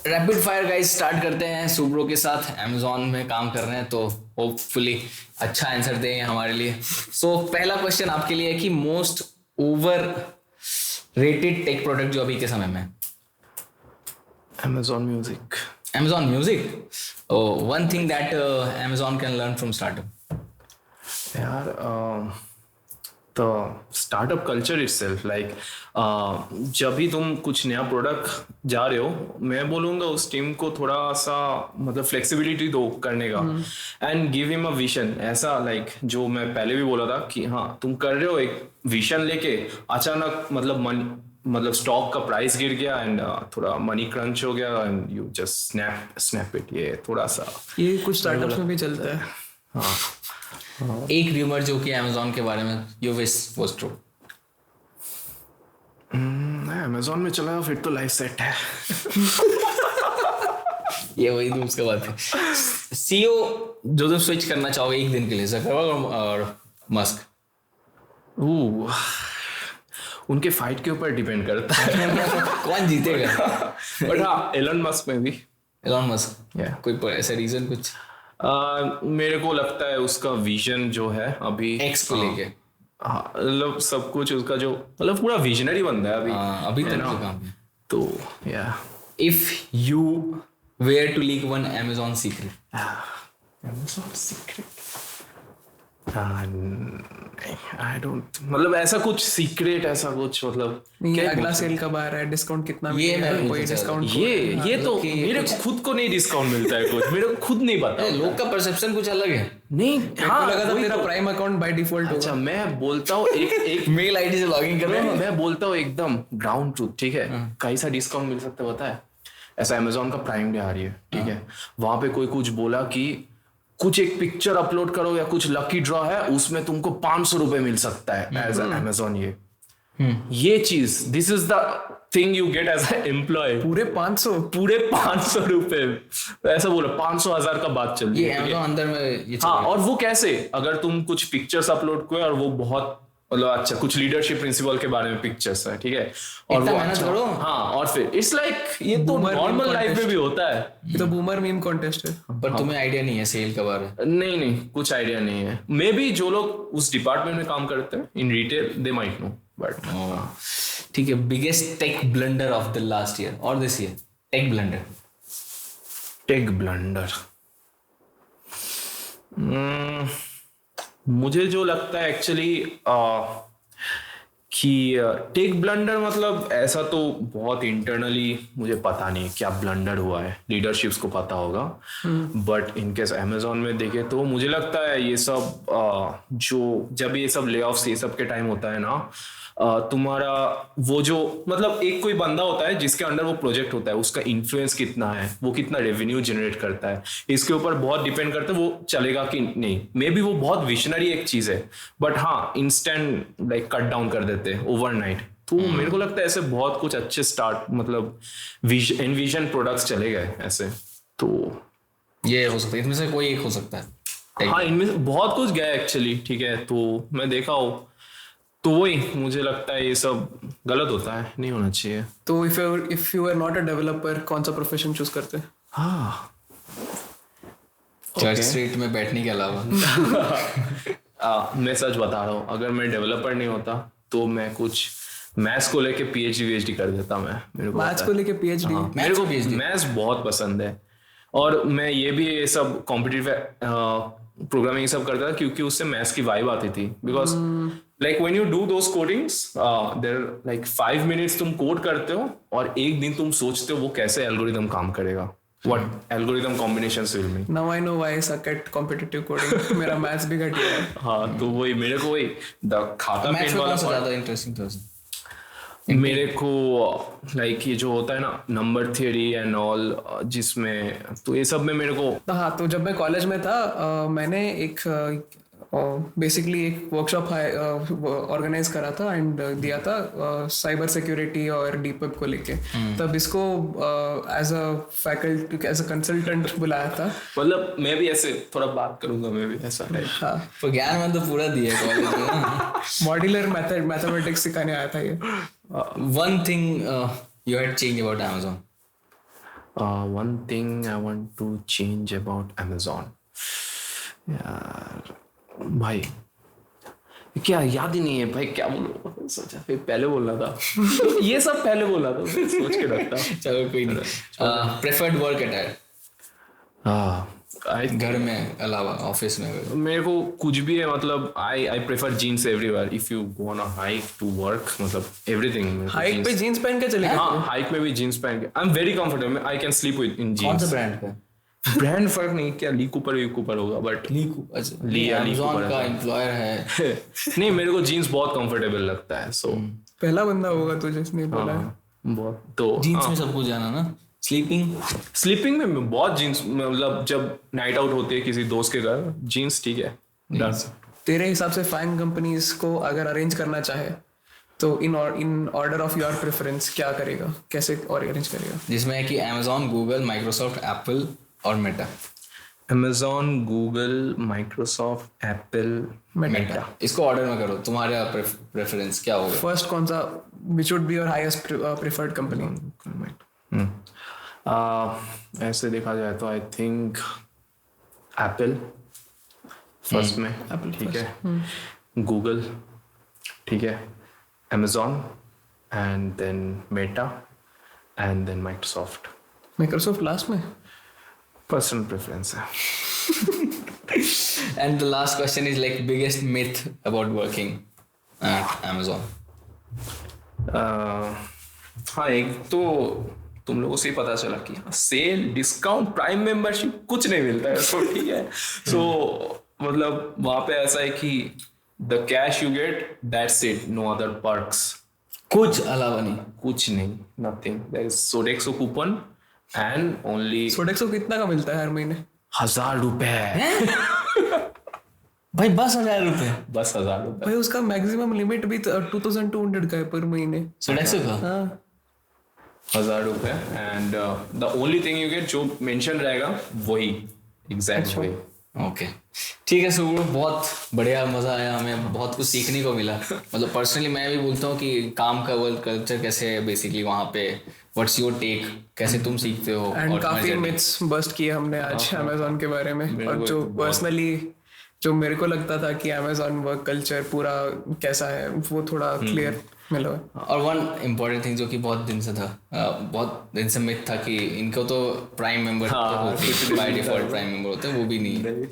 Speaker 1: रैपिड फायर गाइस स्टार्ट करते हैं। सुब्रो के साथ अमेजोन में काम कर रहे हैं तो होपफुली अच्छा आंसर देंगे हमारे लिए। सो पहला क्वेश्चन आपके लिए है कि most over rated tech product जो अभी के समय में।
Speaker 4: Amazon Music.
Speaker 1: Amazon Music. Oh, one thing that Amazon can learn from startup.
Speaker 4: यार the startup culture itself, like जब भी तुम कुछ नया प्रोडक्ट जा रहे हो, मैं बोलूँगा उस टीम को थोड़ा सा मतलब फ्लेक्सिबिलिटी दो करने का, and give him a vision. ऐसा लाइक जो मैं पहले भी बोला था कि हाँ तुम कर रहे हो एक विजन लेके, अचानक मतलब स्टॉक का प्राइस गिर गया एंड थोड़ा मनी क्रंच हो गया and you just snap it. ये थोड़ा सा
Speaker 3: ये कुछ स्टार्टअप्स में भी चलता है।
Speaker 4: हाँ
Speaker 1: एक र्यूमर जो कि Amazon के बारे में you wish was true.
Speaker 4: Amazon में चला फिर तो लाइफ सेट है।
Speaker 1: ये वही तो उसका बात है। सीईओ जो तुम स्विच करना चाहोगे एक दिन के लिए, ज़करबर्ग और मस्क।
Speaker 4: उनके फाइट के ऊपर डिपेंड करता है
Speaker 1: कौन जीतेगा?
Speaker 4: बट हाँ एलन मस्क में भी
Speaker 1: एलन मस्क।
Speaker 4: Yeah.
Speaker 1: कोई ऐसा रीजन कुछ?
Speaker 4: मेरे को लगता है उसका विजन जो है अभी
Speaker 1: एक्स को लेके।
Speaker 4: हाँ मतलब सब कुछ उसका जो मतलब पूरा विजनरी बंदा है अभी।
Speaker 1: अभी
Speaker 4: है
Speaker 1: तक
Speaker 4: ना?
Speaker 1: जो काम है।
Speaker 4: तो या
Speaker 1: if you were to leak one Amazon secret.
Speaker 4: Amazon secret I don't मतलब ऐसा कुछ सीक्रेट ऐसा कुछ मतलब
Speaker 3: ये अगला सेल कब आ रहा है, डिस्काउंट कितना
Speaker 1: ये
Speaker 3: मिलेगा,
Speaker 1: मैं
Speaker 3: कोई
Speaker 1: पूछना
Speaker 3: डिस्काउंट?
Speaker 4: ये तो मेरे खुद को नहीं डिस्काउंट मिलता है कुछ, मेरे को खुद नहीं पता।
Speaker 1: लोग का परसेप्शन कुछ अलग है।
Speaker 4: नहीं
Speaker 3: हाँ, लगा था तेरा प्राइम अकाउंट बाय डिफॉल्ट होगा।
Speaker 4: अच्छा मैं बोलता हूँ एक
Speaker 1: मेल आईडी से लॉगिन कर रहे हैं।
Speaker 4: मैं बोलता हूँ एकदम ग्राउंड ट्रूथ, ठीक है। कैसा डिस्काउंट मिल सकता है पता है? ऐसा Amazon का प्राइम डे आ रही है, ठीक है, वहां पे कोई कुछ बोला कि कुछ एक पिक्चर अपलोड करो या कुछ लकी ड्रॉ है उसमें तुमको 500 रुपए मिल सकता है एज Amazon। ये चीज this is the thing you get as employee.
Speaker 3: पूरे 500
Speaker 4: रुपए ऐसा बोलो, 500,000 का बात चल रही
Speaker 1: ये
Speaker 4: है।
Speaker 1: Amazon अंदर में ये
Speaker 4: हाँ और वो कैसे, अगर तुम कुछ पिक्चर्स अपलोड करो और वो बहुत मतलब अच्छा कुछ लीडरशिप प्रिंसिपल के बारे में पिक्चर्स है, ठीक है, और
Speaker 1: इतना
Speaker 4: वो
Speaker 1: मेहनत
Speaker 4: अच्छा,
Speaker 1: करो।
Speaker 4: हाँ और फिर इट्स लाइक ये तो
Speaker 3: Boomer
Speaker 4: नॉर्मल
Speaker 3: meme
Speaker 4: लाइफ में
Speaker 3: contest।
Speaker 4: भी होता है।
Speaker 3: ये तो बूमर मीम कॉन्टेस्ट है।
Speaker 1: पर तुम्हें आइडिया नहीं है सेल के बारे में।
Speaker 4: नहीं कुछ आइडिया नहीं है। मे बी जो लोग उस डिपार्टमेंट में काम करते हैं in retail they might know, but
Speaker 1: ठीक है। Biggest tech blunder of the last year और this year. Tech blunder.
Speaker 4: Tech blunder मुझे जो लगता है एक्चुअली कि टेक ब्लंडर मतलब ऐसा तो बहुत इंटरनली मुझे पता नहीं क्या ब्लंडर हुआ है, लीडरशिप्स को पता होगा, बट इनकेस Amazon में देखे तो मुझे लगता है ये सब जो जब ये सब ले ऑफ्स ये सब के टाइम होता है ना, तुम्हारा वो जो मतलब एक कोई बंदा होता है जिसके अंडर वो प्रोजेक्ट होता है, उसका इन्फ्लुएंस कितना है, वो कितना रेवेन्यू जनरेट करता है, इसके ऊपर बहुत डिपेंड करता है वो चलेगा कि नहीं। मे बी वो बहुत विजनरी एक चीज है, बट हाँ इंस्टेंट लाइक कट डाउन कर देते हैं ओवरनाइट। तो मेरे को लगता है ऐसे बहुत कुछ अच्छे स्टार्ट मतलब एनविजन प्रोडक्ट्स चले गए ऐसे। तो
Speaker 1: ये हो सकता है, इसमें से कोई एक हो सकता है।
Speaker 4: हाँ इनमें बहुत कुछ गया एक्चुअली, ठीक है, तो मैं देखा हूँ तो वही मुझे लगता है ये सब गलत होता है, नहीं होना चाहिए।
Speaker 3: तो if you are not a developer कौन सा प्रोफेशन चूज करते हैं?
Speaker 4: हाँ
Speaker 1: चर्च स्ट्रीट में बैठने के अलावा
Speaker 4: मैं सच बता रहा हूँ, अगर मैं डेवलपर नहीं होता तो मैं कुछ मैथ्स को लेके पीएचडी कर देता। मैं मेरे को
Speaker 3: मैथ्स को लेके पीएचडी?
Speaker 4: मेरे को मैथ्स बहुत पसंद है और मैं ये भी ये सब कॉम्पिटिटिव प्रोग्रामिंग सब करता था क्योंकि उससे मैथ्स की वाइब आती थी। Because like when you do those codings there like 5 minutes तुम कोड करते हो और एक दिन तुम सोचते हो वो कैसे एल्गोरिदम काम करेगा, what algorithm combinations will make.
Speaker 3: Now I know why I suck at competitive coding. मेरा मैथ्स भी घटिया है।
Speaker 4: हाँ तो वही मेरे को वही द खाता
Speaker 1: मैथ्स
Speaker 4: पेन
Speaker 1: में
Speaker 4: वाला
Speaker 1: कौन सा
Speaker 4: part-
Speaker 1: ज्यादा इंटरेस्टिंग था?
Speaker 4: मेरे को लाइक ये जो होता है ना नंबर थियरी एंड ऑल, जिसमें तो ये सब में मेरे को
Speaker 3: हाँ तो जब मैं कॉलेज में था मैंने एक बेसिकली एक वर्कशॉप ऑर्गेनाइज करा था एंड दिया था साइबर सिक्योरिटी और डीप वेब को लेके। तब इसको as a faculty as a consultant बुलाया था।
Speaker 4: मतलब मैं भी ऐसे थोड़ा बात करूंगा, मैं भी ऐसा टाइप।
Speaker 3: हाँ
Speaker 1: तो ज्ञान में तो पूरा दिया कॉलेज में ना।
Speaker 3: मॉड्यूलर मैथमेटिक्स सिखाने आया था ये।
Speaker 1: One thing you had changed about Amazon.
Speaker 4: One thing I want to change about Amazon. यार भाई क्या याद ही नहीं है भाई, क्या बोलूं, सोचा फिर पहले बोलना था ये सब पहले बोला था, सोच के रखता।
Speaker 1: चलो कोई नहीं। प्रेफर्ड वर्क अटायर, घर में अलावा ऑफिस में?
Speaker 4: मेरे को कुछ भी है, मतलब I prefer jeans everywhere. If you go on a hike to work, मतलब एवरीथिंग।
Speaker 3: हाइक पे जीन्स पहन के चलेगा?
Speaker 4: हाँ, हाइक में भी जीन्स पहन के I am very comfortable, I can sleep with in jeans.
Speaker 1: कौन सा ब्रांड का?
Speaker 4: ब्रांड फर्क नहीं, क्या ली कूपर होगा, बट
Speaker 1: Amazon का एम्प्लॉयर है।
Speaker 4: नहीं, मेरे को जीन्स बहुत कंफर्टेबल लगता है, सो
Speaker 3: पहला बंदा होगा तो जिसने बोला है।
Speaker 4: बहुत। तो
Speaker 1: जीन्स में सब कुछ जाना ना। स्लीपिंग
Speaker 4: में बहुत जीन्स, मतलब जब नाइट आउट होते है किसी दोस्त के घर, जीन्स ठीक है।
Speaker 3: तेरे हिसाब से फैंग कंपनीज को अगर अरेंज करना चाहे तो in order of your preference क्या करेगा, कैसे और अरेंज करेगा?
Speaker 1: जिसमें है कि Amazon, Google, Microsoft, Apple और Meta।
Speaker 4: Amazon, Google, Microsoft, Apple, Meta।
Speaker 1: इसको ऑर्डर में करो, तुम्हारा प्रेफरेंस क्या होगा?
Speaker 3: फर्स्ट कौन सा, which would be your highest preferred company?
Speaker 4: ऐसे देखा जाए तो आई थिंक एप्पल फर्स्ट में, ठीक है, गूगल ठीक है, Amazon and then Meta and then Microsoft
Speaker 3: last में।
Speaker 4: पर्सनल प्रेफरेंस है।
Speaker 1: And the last question is like biggest myth about working at Amazon.
Speaker 4: हाँ, एक तो तुम लोगों से ही पता चला कि सेल, डिस्काउंट, प्राइम मेंबरशिप कुछ नहीं मिलता है, तो ठीक है। सो मतलब वहां पे ऐसा है कि the cash you get, that's it, no other perks,
Speaker 1: कुछ अलावा नहीं,
Speaker 4: कुछ नहीं, nothing. There is Sodexo coupon and only.
Speaker 3: Sodexo कितना का मिलता है हर महीने?
Speaker 4: 1000 रुपए
Speaker 1: भाई, बस 1000 रुपए?
Speaker 4: बस 1000 रुपए।
Speaker 3: भाई उसका मैक्सिमम लिमिट भी 2200 का है पर महीने।
Speaker 1: सोडेक्सो का?
Speaker 3: हाँ,
Speaker 4: 1000 रुपए and the only thing you gate, जो मेंशन रहेगा वही, एग्जैक्ट वही।
Speaker 1: ओके, ठीक है सुब्रो, बहुत बढ़िया, मजा आया, हमें बहुत कुछ सीखने को मिला। मतलब पर्सनली मैं भी बोलता हूँ कि काम का वर्क कल्चर कैसे है बेसिकली वहाँ पे, व्हाट्स योर टेक, कैसे तुम सीखते हो?
Speaker 3: एंड काफी मिथ्स बस्ट किए हमने आज Amazon के बारे में, और जो पर्सनली जो मेरे को लगता था कि Amazon वर्क कल्चर पूरा कैसा है, वो थोड़ा क्लियर मिला।
Speaker 1: और वन इम्पोर्टेंट थिंग जो कि बहुत दिन से था, बहुत दिन से मिथ था कि इनको तो prime member by default prime member होते हैं, वो भी नहीं है।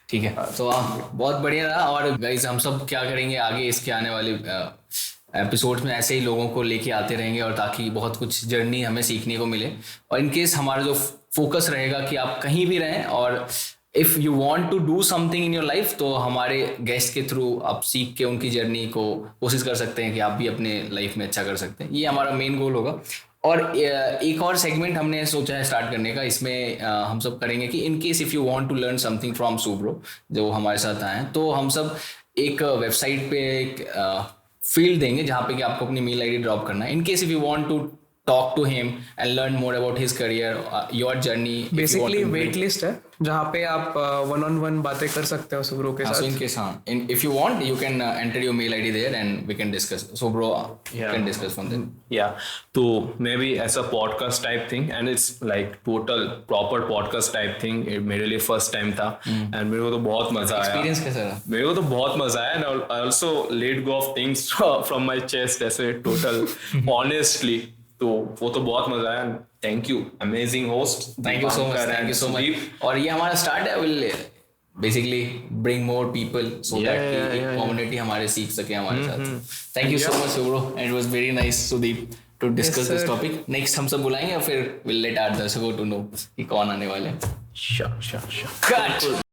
Speaker 1: ठीक है, तो बहुत बढ़िया रहा। और गाइस, हम सब क्या करेंगे आगे, इसके आने वाले एपिसोड्स में ऐसे ही लोगों को लेके आते रहेंगे, और ताकि बहुत कुछ जर्नी हमें सीखने को मिले। और इनकेस हमारा जो फोकस रहेगा कि आप कहीं भी रहें, और if you want to do something in your life, तो हमारे गेस्ट के थ्रू आप सीख के उनकी जर्नी को कोशिश कर सकते हैं कि आप भी अपने लाइफ में अच्छा कर सकते हैं। ये हमारा मेन गोल होगा। और एक और सेगमेंट हमने सोचा है स्टार्ट करने का, इसमें हम सब करेंगे कि in case if you want to learn something from Subro, जो हमारे साथ आए हैं, तो हम सब एक वेबसाइट पे एक फील्ड देंगे जहाँ पे कि आपको अपनी मेल आईडी ड्रॉप करना है। In case if you want to talk to him and learn more about his career, your journey.
Speaker 3: Basically wait list है जहाँ पे आप one-on-one बातें कर सकते हो सुब्रो के साथ।
Speaker 1: So in case if you want, you can enter your mail ID there and we can discuss. So bro, can discuss from there.
Speaker 4: Yeah, तो मैं भी ऐसा podcast type thing, and it's like total proper podcast type thing, मेरे लिए first time था, and मेरे को तो बहुत मजा आया।
Speaker 1: Experience कैसा रहा?
Speaker 4: मेरे को तो बहुत मजा आया, and I also let go of things from my chest, ऐसे total honestly, तो वो तो बहुत मजा आया। Thank you, amazing host,
Speaker 1: thank you so much, thank you so much. और ये हमारा स्टार्ट है, will basically bring more people so that community हमारे सीख सके हमारे साथ। Thank you so much Subro, and it was very nice Sudeep to discuss this topic. Next हम सब बुलाएंगे और फिर विल लेट आवर दर्शकों टू नो कि कौन आने वाले हैं।
Speaker 4: Sure
Speaker 1: cut.